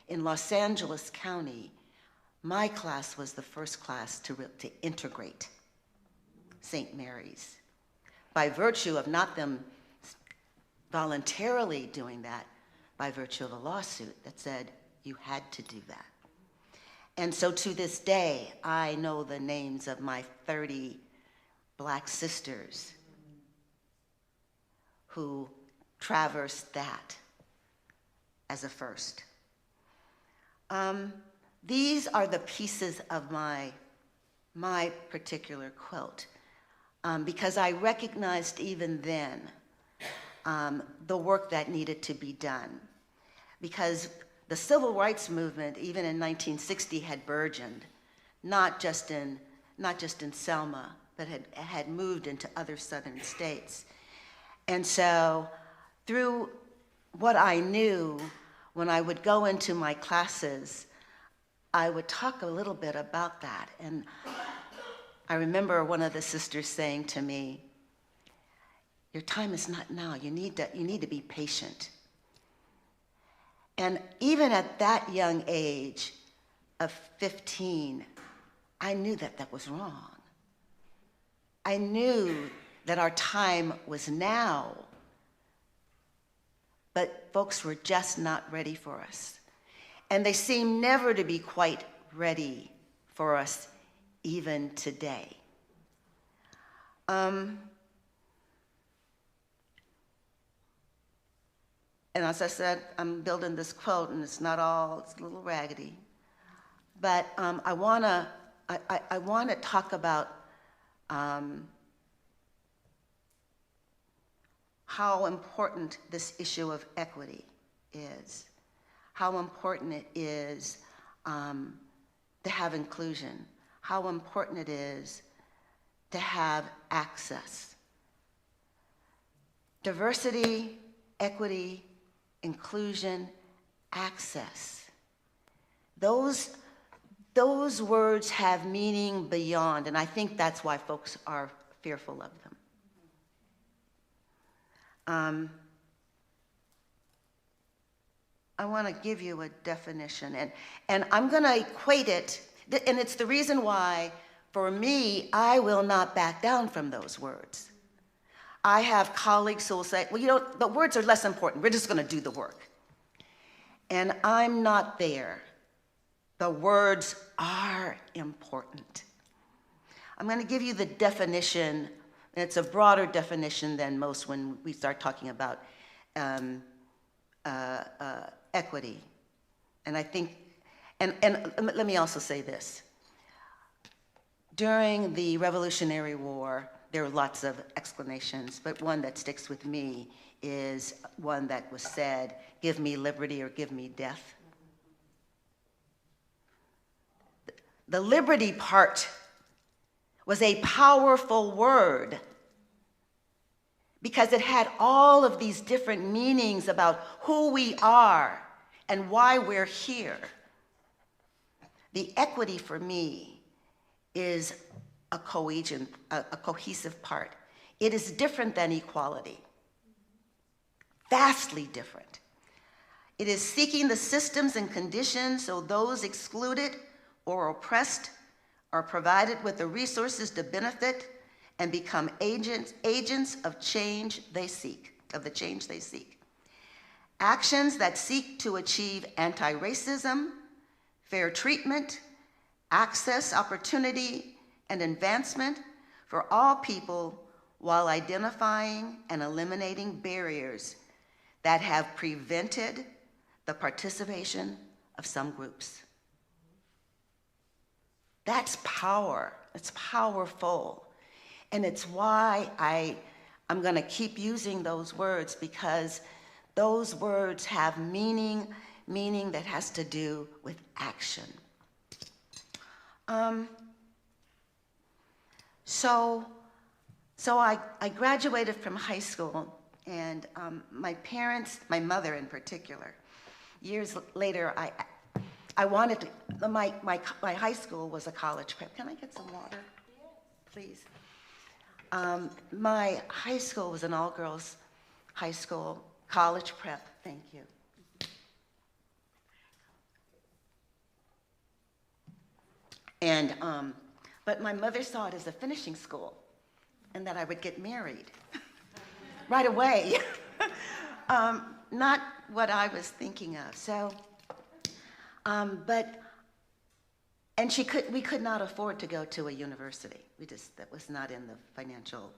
in Los Angeles County, my class was the first class to integrate St. Mary's. By virtue of not them voluntarily doing that, by virtue of a lawsuit that said you had to do that. And so to this day, I know the names of my 30 Black sisters who traversed that as a first. These are the pieces of my particular quilt, because I recognized even then the work that needed to be done. Because the civil rights movement, even in 1960, had burgeoned, not just in Selma, but had moved into other southern states. And so through what I knew, when I would go into my classes, I would talk a little bit about that. And I remember one of the sisters saying to me, "Your time is not now. You need to be patient." And even at that young age of 15, I knew that was wrong. I knew that our time was now, but folks were just not ready for us. And they seem never to be quite ready for us even today. And as I said, I'm building this quilt, and it's a little raggedy. But I wanna talk about how important this issue of equity is, how important it is to have inclusion, how important it is to have access. Diversity, equity, inclusion, access. Those words have meaning beyond, and I think that's why folks are fearful of them. I want to give you a definition, and I'm going to equate it, and it's the reason why, for me, I will not back down from those words. I have colleagues who will say, well, the words are less important. We're just going to do the work. And I'm not there. The words are important. I'm going to give you the definition, and it's a broader definition than most when we start talking about equity. And I think, and let me also say this. During the Revolutionary War, there were lots of explanations, but one that sticks with me is one that was said, "Give me liberty or give me death." The liberty part was a powerful word because it had all of these different meanings about who we are and why we're here. The equity for me is a cohesive part. It is different than equality, vastly different. It is seeking the systems and conditions so those excluded or oppressed are provided with the resources to benefit and become agents of change they seek, of the change they seek. Actions that seek to achieve anti-racism, fair treatment, access, opportunity, and advancement for all people while identifying and eliminating barriers that have prevented the participation of some groups. That's power. It's powerful. And it's why I'm going to keep using those words, because those words have meaning that has to do with action. So I graduated from high school, and my parents, my mother in particular, years later, I wanted to, my high school was a college prep. Can I get some water, please? My high school was an all-girls high school, college prep. Thank you. And, but my mother saw it as a finishing school, and that I would get married right away. Not what I was thinking of. So, and we could not afford to go to a university. That was not in the financial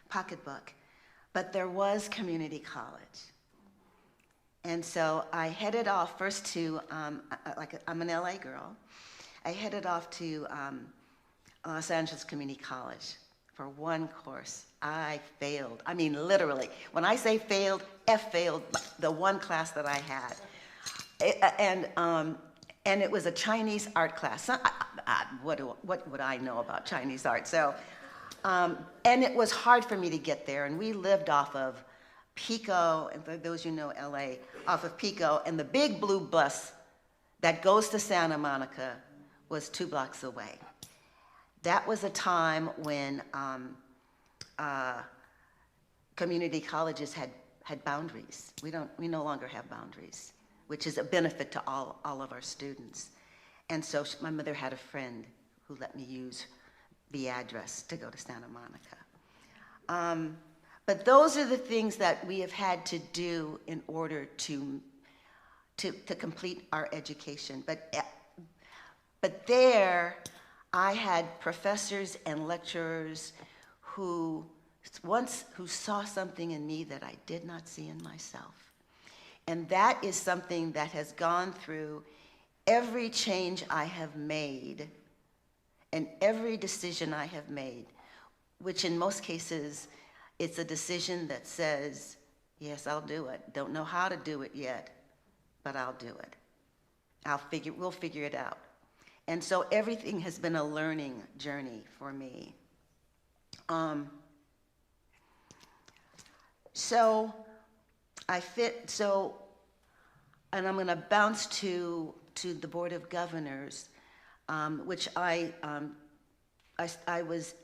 pocketbook. But there was community college. And so I headed off first to, I'm an LA girl. I headed off to Los Angeles Community College for one course. I failed. I mean, literally. When I say failed, failed the one class that I had. And it was a Chinese art class. What would I know about Chinese art? So, and it was hard for me to get there. And we lived off of Pico, and for those you know LA, off of Pico, and the big blue bus that goes to Santa Monica was 2 blocks away. That was a time when community colleges had boundaries. We no longer have boundaries, which is a benefit to all of our students. And so my mother had a friend who let me use the address to go to Santa Monica. But those are the things that we have had to do in order to complete our education. But there, I had professors and lecturers who saw something in me that I did not see in myself. And that is something that has gone through every change I have made and every decision I have made, which in most cases, it's a decision that says, yes, I'll do it. Don't know how to do it yet, but I'll do it. We'll figure it out. And so everything has been a learning journey for me. And I'm going to bounce to the Board of Governors, which I was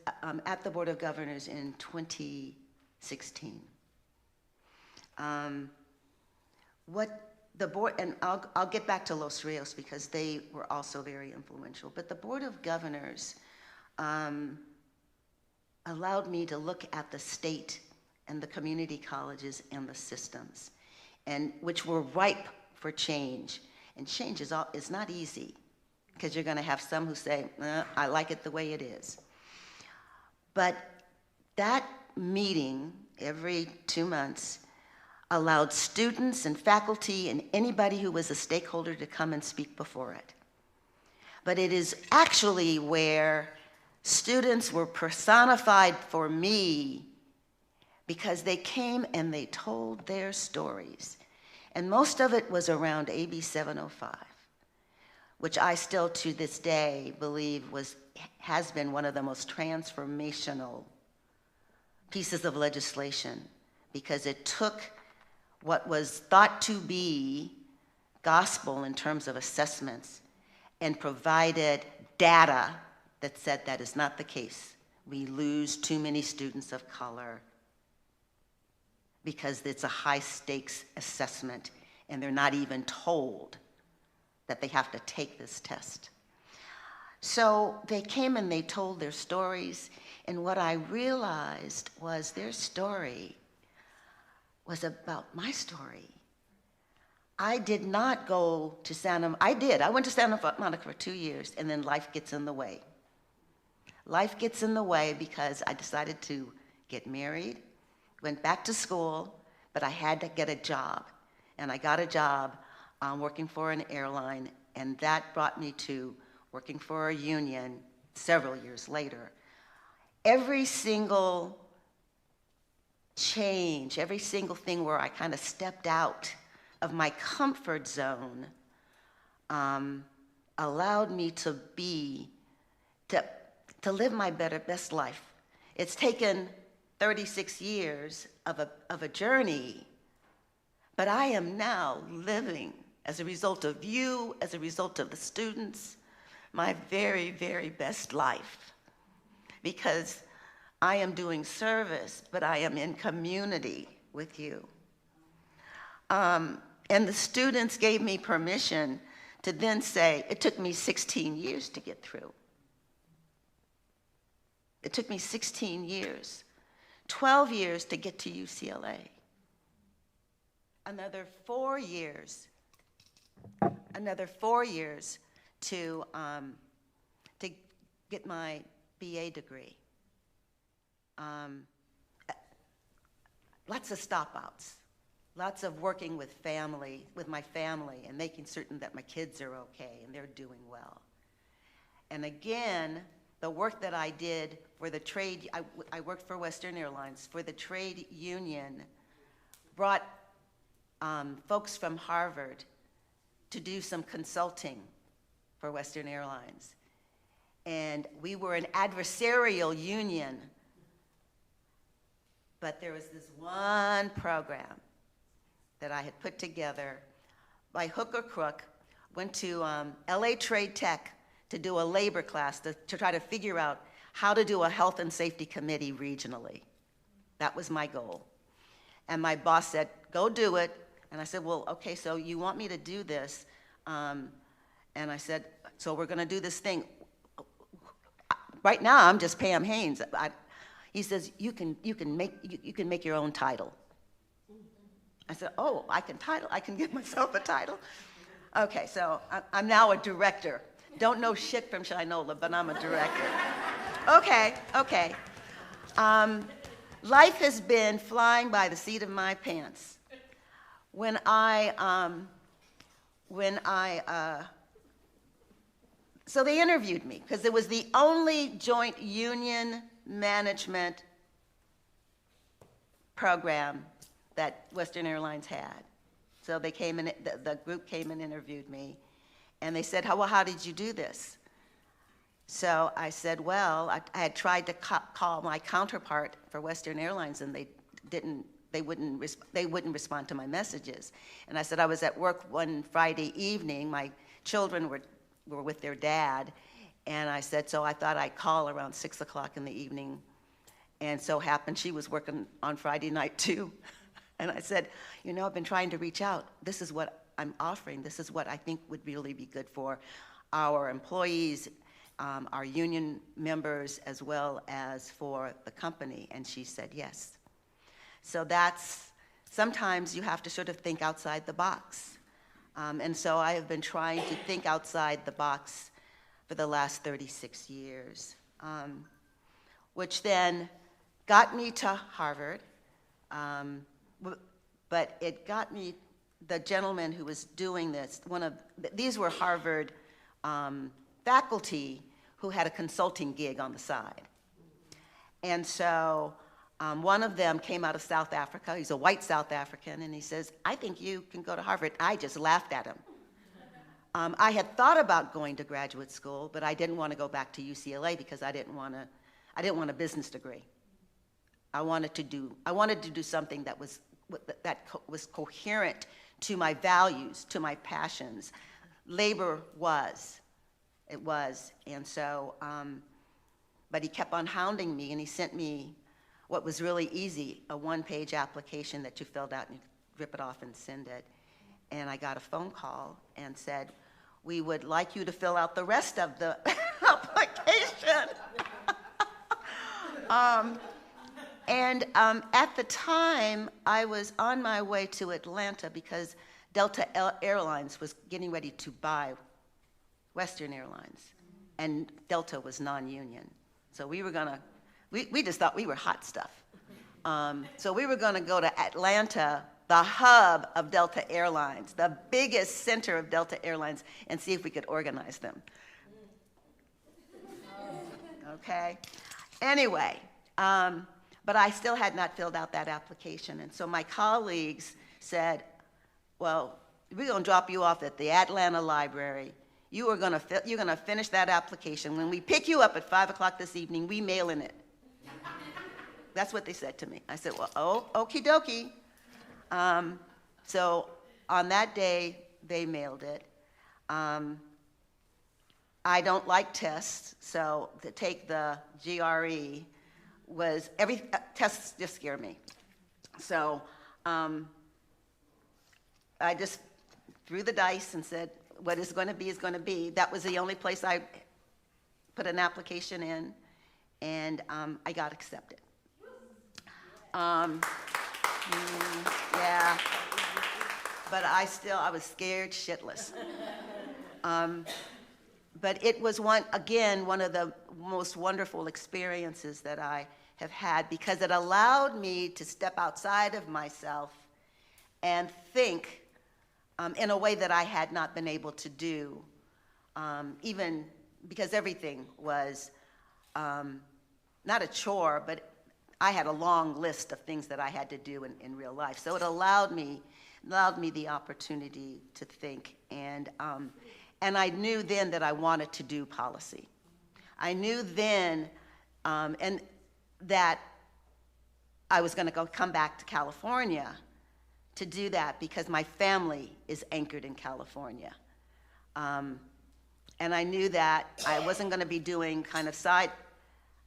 at the Board of Governors in 2016. What the board, and I'll get back to Los Rios because they were also very influential, but the Board of Governors allowed me to look at the state and the community colleges and the systems, and which were ripe for change. And change is not easy, because you're going to have some who say, I like it the way it is. But that meeting every 2 months allowed students and faculty and anybody who was a stakeholder to come and speak before it. But it is actually where students were personified for me, because they came and they told their stories. And most of it was around AB 705, which I still to this day believe has been one of the most transformational pieces of legislation, because it took what was thought to be gospel in terms of assessments and provided data that said that is not the case. We lose too many students of color because it's a high stakes assessment and they're not even told that they have to take this test. So they came and they told their stories, and what I realized was their story was about my story. I did not go to I went to Santa Monica for 2 years, and then life gets in the way. Life gets in the way because I decided to get married, went back to school, but I had to get a job. And I got a job working for an airline, and that brought me to working for a union several years later. Every single change, every single thing where I kind of stepped out of my comfort zone allowed me to live my best life. It's taken 36 years of a journey But I am now living, as a result of you, as a result of the students, my very, very best life. Because I am doing service, but I am in community with you. And the students gave me permission to then say, it took me 16 years to get through. It took me 16 years, 12 years to get to UCLA. Another 4 years to get my BA degree. Lots of stop-outs, lots of working with my family, and making certain that my kids are okay and they're doing well. And again, the work that I did for the trade, I worked for Western Airlines, for the trade union, brought folks from Harvard to do some consulting for Western Airlines. And we were an adversarial union, but there was this one program that I had put together by hook or crook, went to LA Trade Tech to do a labor class to try to figure out how to do a health and safety committee regionally. That was my goal. And my boss said, go do it. And I said, well, okay, so you want me to do this? And I said, so we're gonna do this thing. Right now, I'm just Pam Haynes. He says, you can make your own title. I said, oh, I can give myself a title? Okay, so I'm now a director. Don't know shit from Shinola, but I'm a director. Okay. Life has been flying by the seat of my pants. So they interviewed me, because it was the only joint union management program that Western Airlines had. So they came in, the group came and interviewed me, and they said, well, how did you do this? So I said, well, I had tried to call my counterpart for Western Airlines, and they wouldn't respond to my messages. And I said, I was at work one Friday evening, my children were with their dad, and I said, so I thought I'd call around 6 o'clock in the evening, and so happened she was working on Friday night too. And I said, I've been trying to reach out. This is what I'm offering. This is what I think would really be good for our employees, our union members, as well as for the company. And she said yes. So sometimes you have to sort of think outside the box. And so I have been trying to think outside the box for the last 36 years, which then got me to Harvard. But it got me, the gentleman who was doing this, these were Harvard faculty who had a consulting gig on the side. And so one of them came out of South Africa. He's a white South African, and he says, I think you can go to Harvard. I just laughed at him. I had thought about going to graduate school, but I didn't want to go back to UCLA because I didn't want a business degree. I wanted to do something that was coherent to my values, to my passions. Labor was. And so, but he kept on hounding me, and he sent me what was really easy, a one-page application that you filled out and you rip it off and send it. And I got a phone call and said, we would like you to fill out the rest of the application. At the time, I was on my way to Atlanta because Delta Airlines was getting ready to buy Western Airlines, and Delta was non-union. So we just thought we were hot stuff. So we were gonna go to Atlanta, the hub of Delta Airlines, the biggest center of Delta Airlines, and see if we could organize them. Okay? Anyway, but I still had not filled out that application, and so my colleagues said, well, we're gonna drop you off at the Atlanta Library. You're gonna finish that application. When we pick you up at 5 o'clock this evening, we mail in it. That's what they said to me. I said, well, okie dokie. So on that day, they mailed it. I don't like tests, so to take the GRE was, tests just scare me. So I just threw the dice and said, what is going to be is going to be. That was the only place I put an application in, and I got accepted. Yeah, but I was scared shitless. But it was one of the most wonderful experiences that I have had, because it allowed me to step outside of myself and think in a way that I had not been able to do, even because everything was not a chore, but I had a long list of things that I had to do in real life. So it allowed me the opportunity to think, and I knew then that I wanted to do policy. I knew then and that I was going to come back to California to do that, because my family is anchored in California. And I knew that I wasn't going to be doing kind of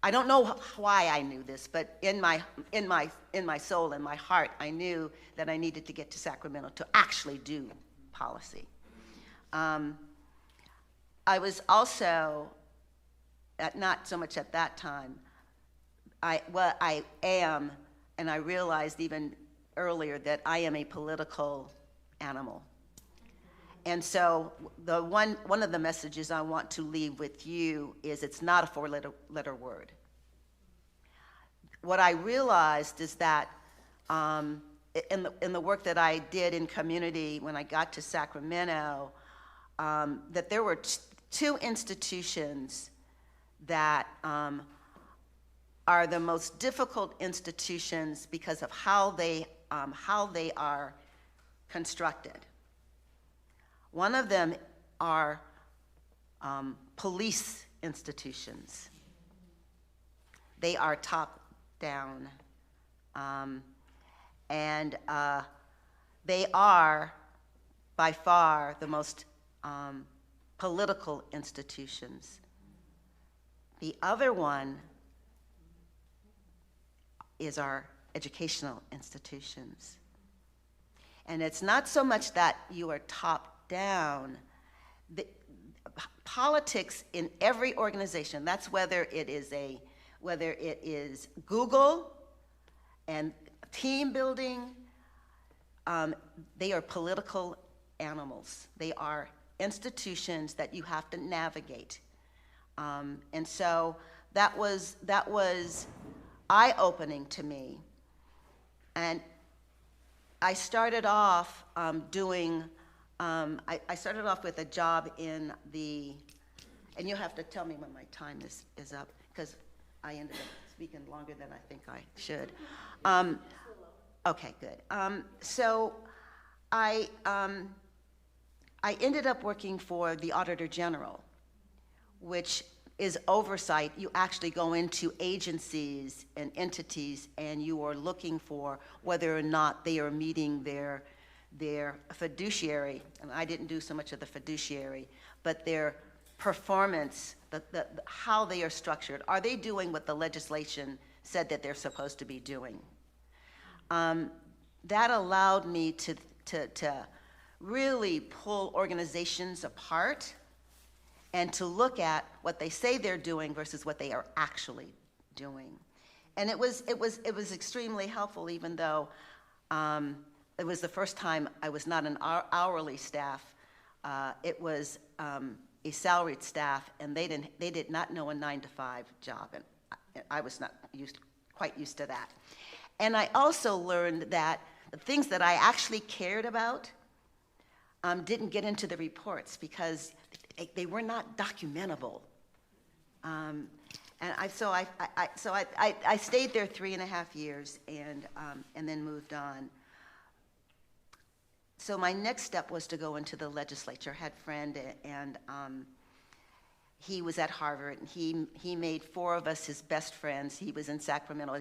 I don't know why I knew this, but in my soul, in my heart, I knew that I needed to get to Sacramento to actually do policy. I was also, not so much at that time, I am, and I realized even earlier that I am a political animal. And so one of the messages I want to leave with you is, it's not a four-letter word. What I realized is that in the work that I did in community when I got to Sacramento, that there were two institutions that are the most difficult institutions because of how they are constructed. One of them are police institutions. They are top down, and they are by far the most political institutions. The other one is our educational institutions. And it's not so much that you are top down. The politics in every organization, that's whether it is Google and team building, they are political animals. They are institutions that you have to navigate. And so that was eye-opening to me. And I started off I started off with a job in and you'll have to tell me when my time is up, because I ended up speaking longer than I think I should. Okay, good. So I ended up working for the Auditor General, which is oversight. You actually go into agencies and entities, and you are looking for whether or not they are meeting their fiduciary, and I didn't do so much of the fiduciary, but their performance, how they are structured. Are they doing what the legislation said that they're supposed to be doing? That allowed me to really pull organizations apart and to look at what they say they're doing versus what they are actually doing. And it was extremely helpful, even though it was the first time I was not an hourly staff. It was a salaried staff, and they did not know a 9-to-5 job, and I was not quite used to that. And I also learned that the things that I actually cared about didn't get into the reports because they were not documentable. And I stayed there 3.5 years and then moved on. So my next step was to go into the legislature. I had a friend, and he was at Harvard, and he made 4 of us his best friends. He was in Sacramento,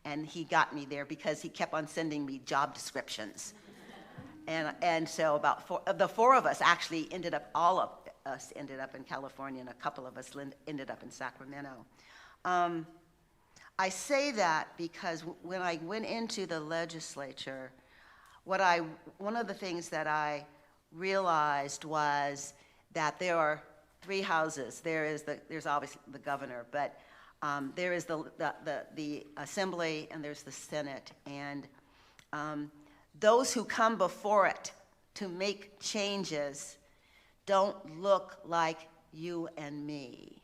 and he got me there because he kept on sending me job descriptions. And so about the four of us actually ended up, all of us ended up in California, and a couple of us ended up in Sacramento. I say that because when I went into the legislature, one of the things that I realized was that there are three houses. There's obviously the governor, but there is the assembly, and there's the Senate, and those who come before it to make changes don't look like you and me.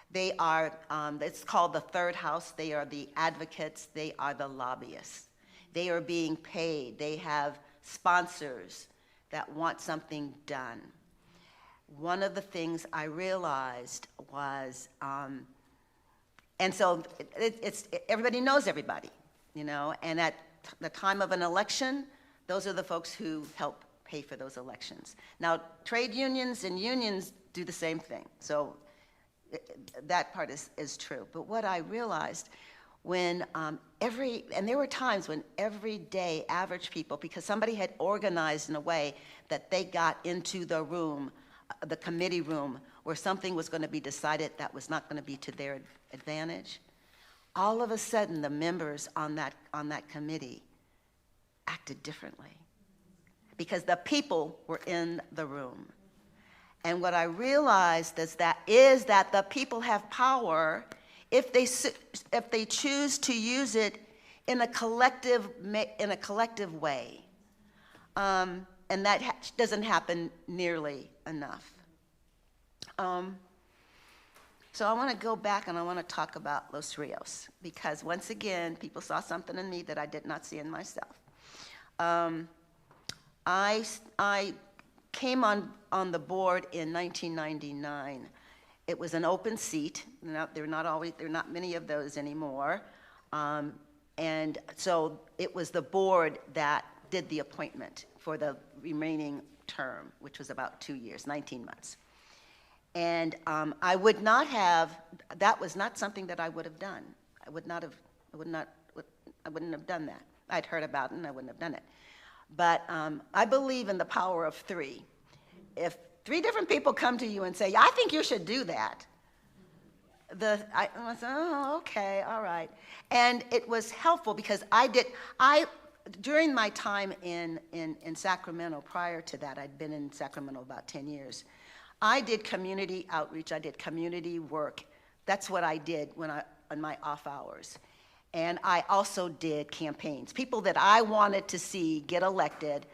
They are, it's called the third house. They are the advocates. They are the lobbyists. They are being paid. They have sponsors that want something done. One of the things I realized was, and so everybody knows everybody, you know, and at the time of an election, those are the folks who help pay for those elections. Now, trade unions and unions do the same thing, so that part is true. But what I realized when and there were times when everyday average people, because somebody had organized in a way that they got into the room, the committee room, where something was going to be decided that was not going to be to their advantage, all of a sudden the members on that committee acted differently because the people were in the room. And what I realized is that the people have power if they choose to use it in a collective way, and that doesn't happen nearly enough. So I want to go back and I want to talk about Los Rios, because once again, people saw something in me that I did not see in myself. I came on the board in 1999. It was an open seat. There are not many of those anymore. And so it was the board that did the appointment for the remaining term, which was about 2 years, 19 months. And I would not have, that was not something that I would have done. I wouldn't have done that. I'd heard about it and I wouldn't have done it. But I believe in the power of three. If three different people come to you and say, I think you should do that, I said, oh, okay, all right. And it was helpful because during my time in Sacramento, prior to that, I'd been in Sacramento about 10 years, I did community outreach, I did community work. That's what I did on my off hours. And I also did campaigns. People that I wanted to see get elected,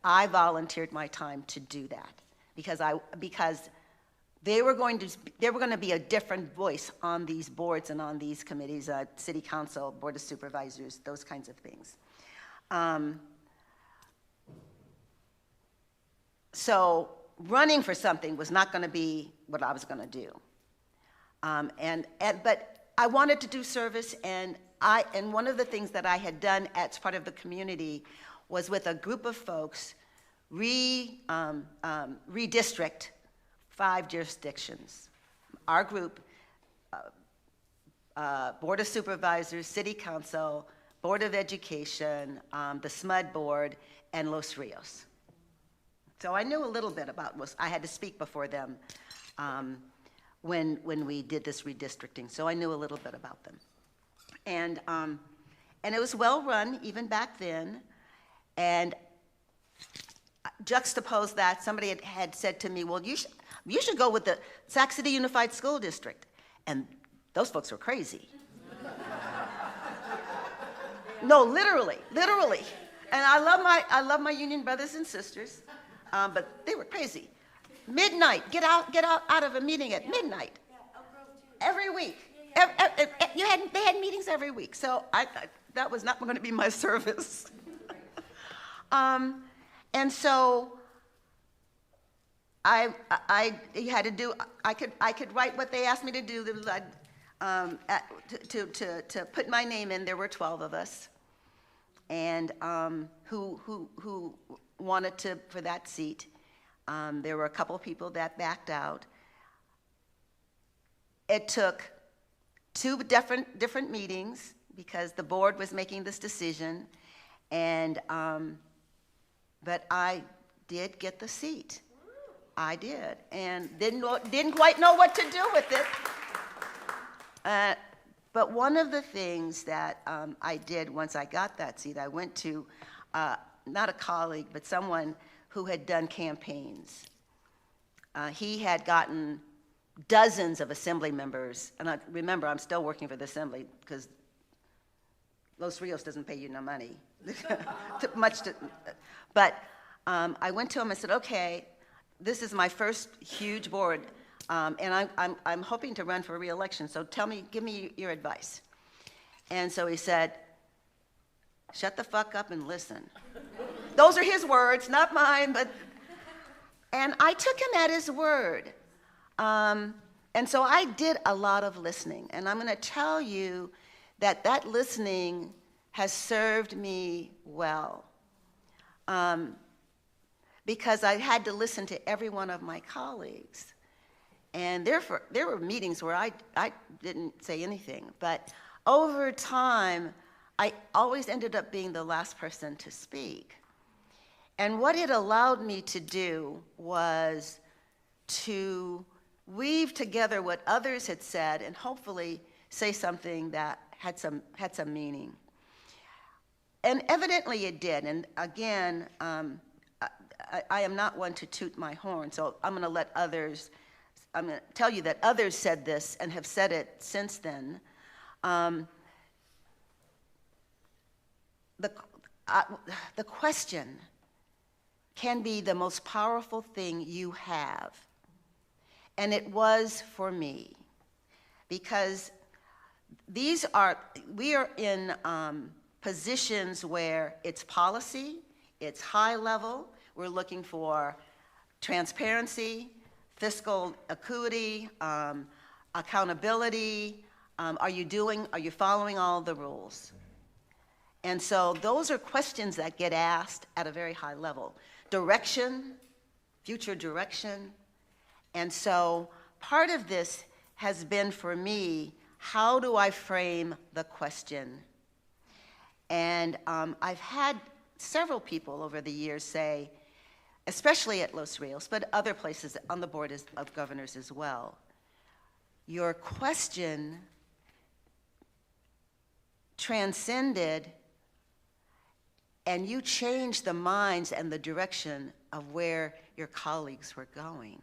I volunteered my time to do that because they were going to be a different voice on these boards and on these committees, city council, board of supervisors, those kinds of things. So running for something was not going to be what I was going to do. But I wanted to do service, and one of the things that I had done as part of the community was with a group of folks redistrict 5 jurisdictions. Our group, Board of Supervisors, City Council, Board of Education, the SMUD Board, and Los Rios. So I knew a little bit about I had to speak before them when we did this redistricting, so I knew a little bit about them. And it was well run even back then. And juxtapose that, somebody had said to me, well, you should go with the Sac City Unified School District. And those folks were crazy. No, literally. And I love my union brothers and sisters, but they were crazy. Midnight, get out of a meeting at midnight. Every week. They had meetings every week, so that was not going to be my service. And so I could write what they asked me to do. To put my name in. There were 12 of us, and who wanted for that seat. There were a couple of people that backed out. It took 2 different meetings because the board was making this decision, and but I did get the seat. I did, and didn't quite know what to do with it. But one of the things that I did once I got that seat, I went to not a colleague, but someone who had done campaigns. He had gotten dozens of assembly members, and remember, I'm still working for the assembly because Los Rios doesn't pay you no money. But I went to him and said, okay, this is my first huge board, and I'm hoping to run for re-election, so give me your advice. And so he said, shut the fuck up and listen. Those are his words, not mine, and I took him at his word. And so I did a lot of listening, and I'm gonna tell you that listening has served me well. Because I had to listen to every one of my colleagues. And there were meetings where I didn't say anything, but over time, I always ended up being the last person to speak. And what it allowed me to do was to weave together what others had said and hopefully say something that had some meaning. And evidently it did. And again, I am not one to toot my horn, so I'm going to tell you that others said this and have said it since then. The question can be the most powerful thing you have. And it was for me, because we are in positions where it's policy, it's high level. We're looking for transparency, fiscal acuity, accountability. Are you following all the rules? And so those are questions that get asked at a very high level. Direction, future direction. And so part of this has been for me, how do I frame the question? And I've had several people over the years say, especially at Los Rios, but other places on the Board of Governors as well, your question transcended and you changed the minds and the direction of where your colleagues were going.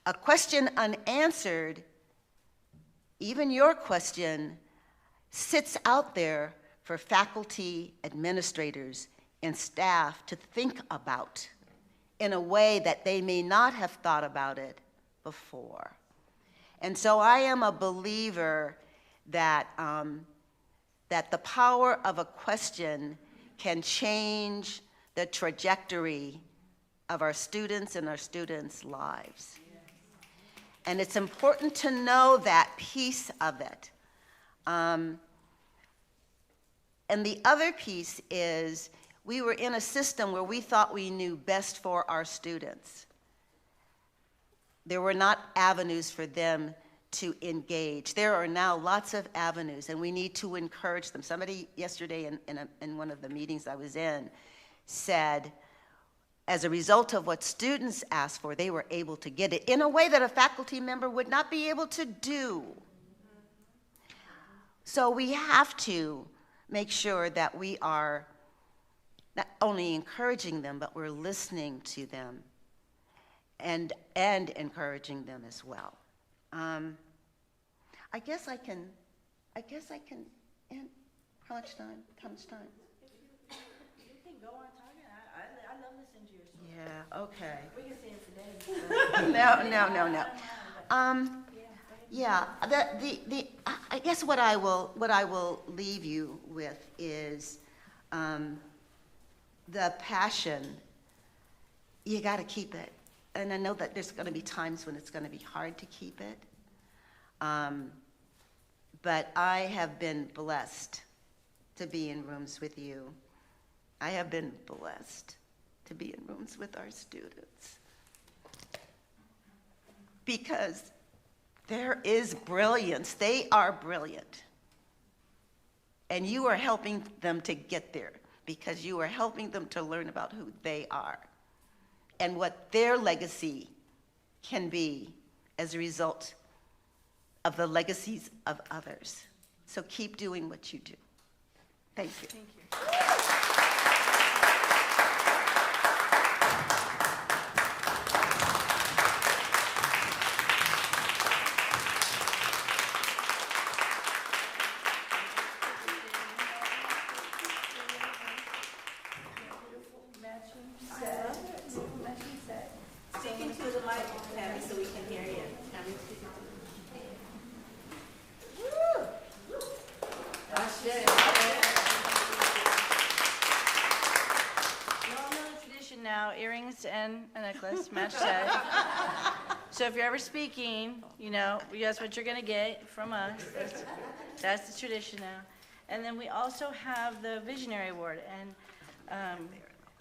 A question unanswered, even your question, sits out there for faculty, administrators, and staff to think about in a way that they may not have thought about it before. And so I am a believer that, that the power of a question can change the trajectory of our students and our students' lives. And it's important to know that piece of it. And the other piece is we were in a system where we thought we knew best for our students. There were not avenues for them to engage. There are now lots of avenues, and we need to encourage them. Somebody yesterday in one of the meetings I was in said, as a result of what students asked for, they were able to get it in a way that a faculty member would not be able to do. So we have to make sure that we are not only encouraging them, but we're listening to them and encouraging them as well. I guess I can end. How much time? How much time? You can go on talking. I love listening to your story. Yeah, okay. We can say it today. No. Yeah, I guess what I will leave you with is the passion. You got to keep it. And I know that there's going to be times when it's going to be hard to keep it. But I have been blessed to be in rooms with you. I have been blessed to be in rooms with our students. Because there is brilliance. They are brilliant. And you are helping them to get there. because you are helping them to learn about who they are and what their legacy can be as a result of the legacies of others. So keep doing what you do. Thank you. Thank you. Speaking to the mic, Tammy, so we can hear you. Tammy, speaking to Normal tradition now, earrings and a necklace, match set. So if you're ever speaking, you know, that's what you're gonna get from us. That's the tradition now. And then we also have the Visionary Award, and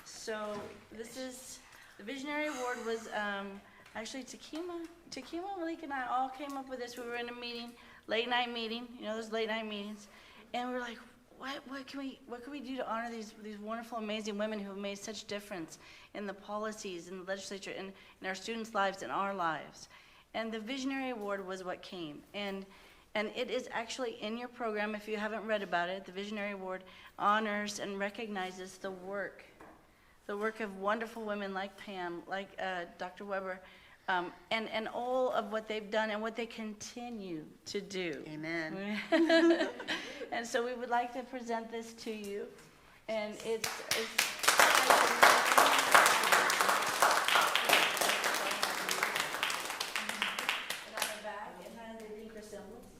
so this is, the Visionary Award was actually Takima, Malik, and I all came up with this. We were in a meeting, late night meeting, you know, those late night meetings, and we were like, what can we do to honor these wonderful, amazing women who have made such difference in the policies, in the legislature, in our students' lives, in our lives? And the Visionary Award was what came, and it is actually in your program. If you haven't read about it, the Visionary Award honors and recognizes the work of wonderful women like Pam, like Dr. Weber, and all of what they've done and what they continue to do. Amen. And so we would like to present this to you, and it's and on the back it has the Tinker symbols.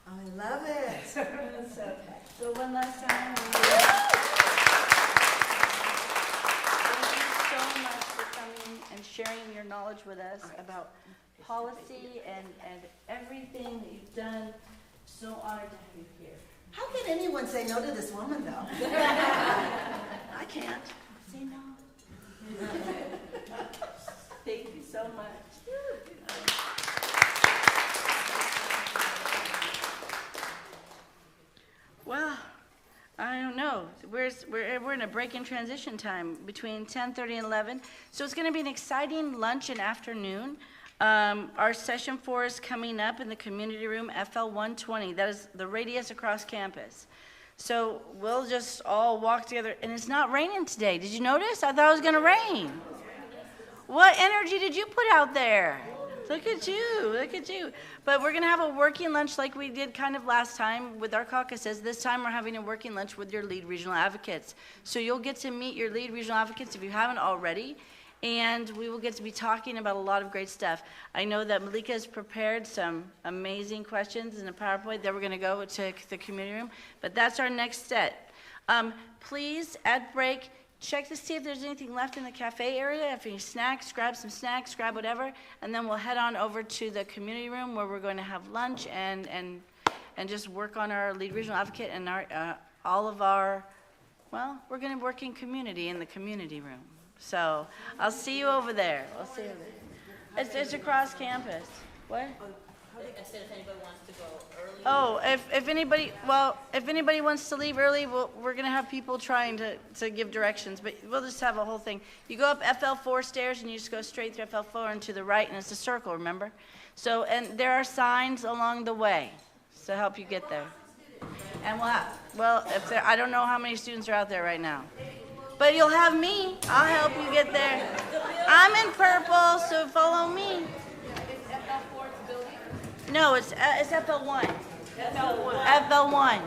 I love it. So one last time. Thank you so much for coming and sharing your knowledge with us about policy and everything that you've done. So honored to have you here. How can anyone say no to this woman, though? I can't. Say no. Thank you so much. Well, I don't know. We're in a break in transition time between 10:30 and 11. So it's going to be an exciting lunch and afternoon. Our session 4 is coming up in the community room, FL 120. That is the radius across campus. So we'll just all walk together. And it's not raining today. Did you notice? I thought it was going to rain. What energy did you put out there? Look at you, look at you. But we're gonna have a working lunch like we did kind of last time with our caucuses. This time we're having a working lunch with your lead regional advocates. So you'll get to meet your lead regional advocates if you haven't already, and we will get to be talking about a lot of great stuff. I know that Malika has prepared some amazing questions in a PowerPoint that we're gonna go to the community room, but that's our next step. Please, at break, check to see if there's anything left in the cafe area. If any snacks, grab some snacks, grab whatever, and then we'll head on over to the community room where we're going to have lunch and just work on our lead regional advocate and our all of our, well, we're going to work in community in the community room. So I'll see you over there. I'll see you over there. It's across campus. What? I said if anybody wants to go early. Oh, if anybody wants to leave early, we're gonna have people trying to give directions, but we'll just have a whole thing. You go up FL4 stairs and you just go straight through FL4 and to the right, and it's a circle, remember? So, and there are signs along the way to help you get there. And I don't know how many students are out there right now, but you'll have me. I'll help you get there. I'm in purple, so follow me. No, it's FL1. FL1.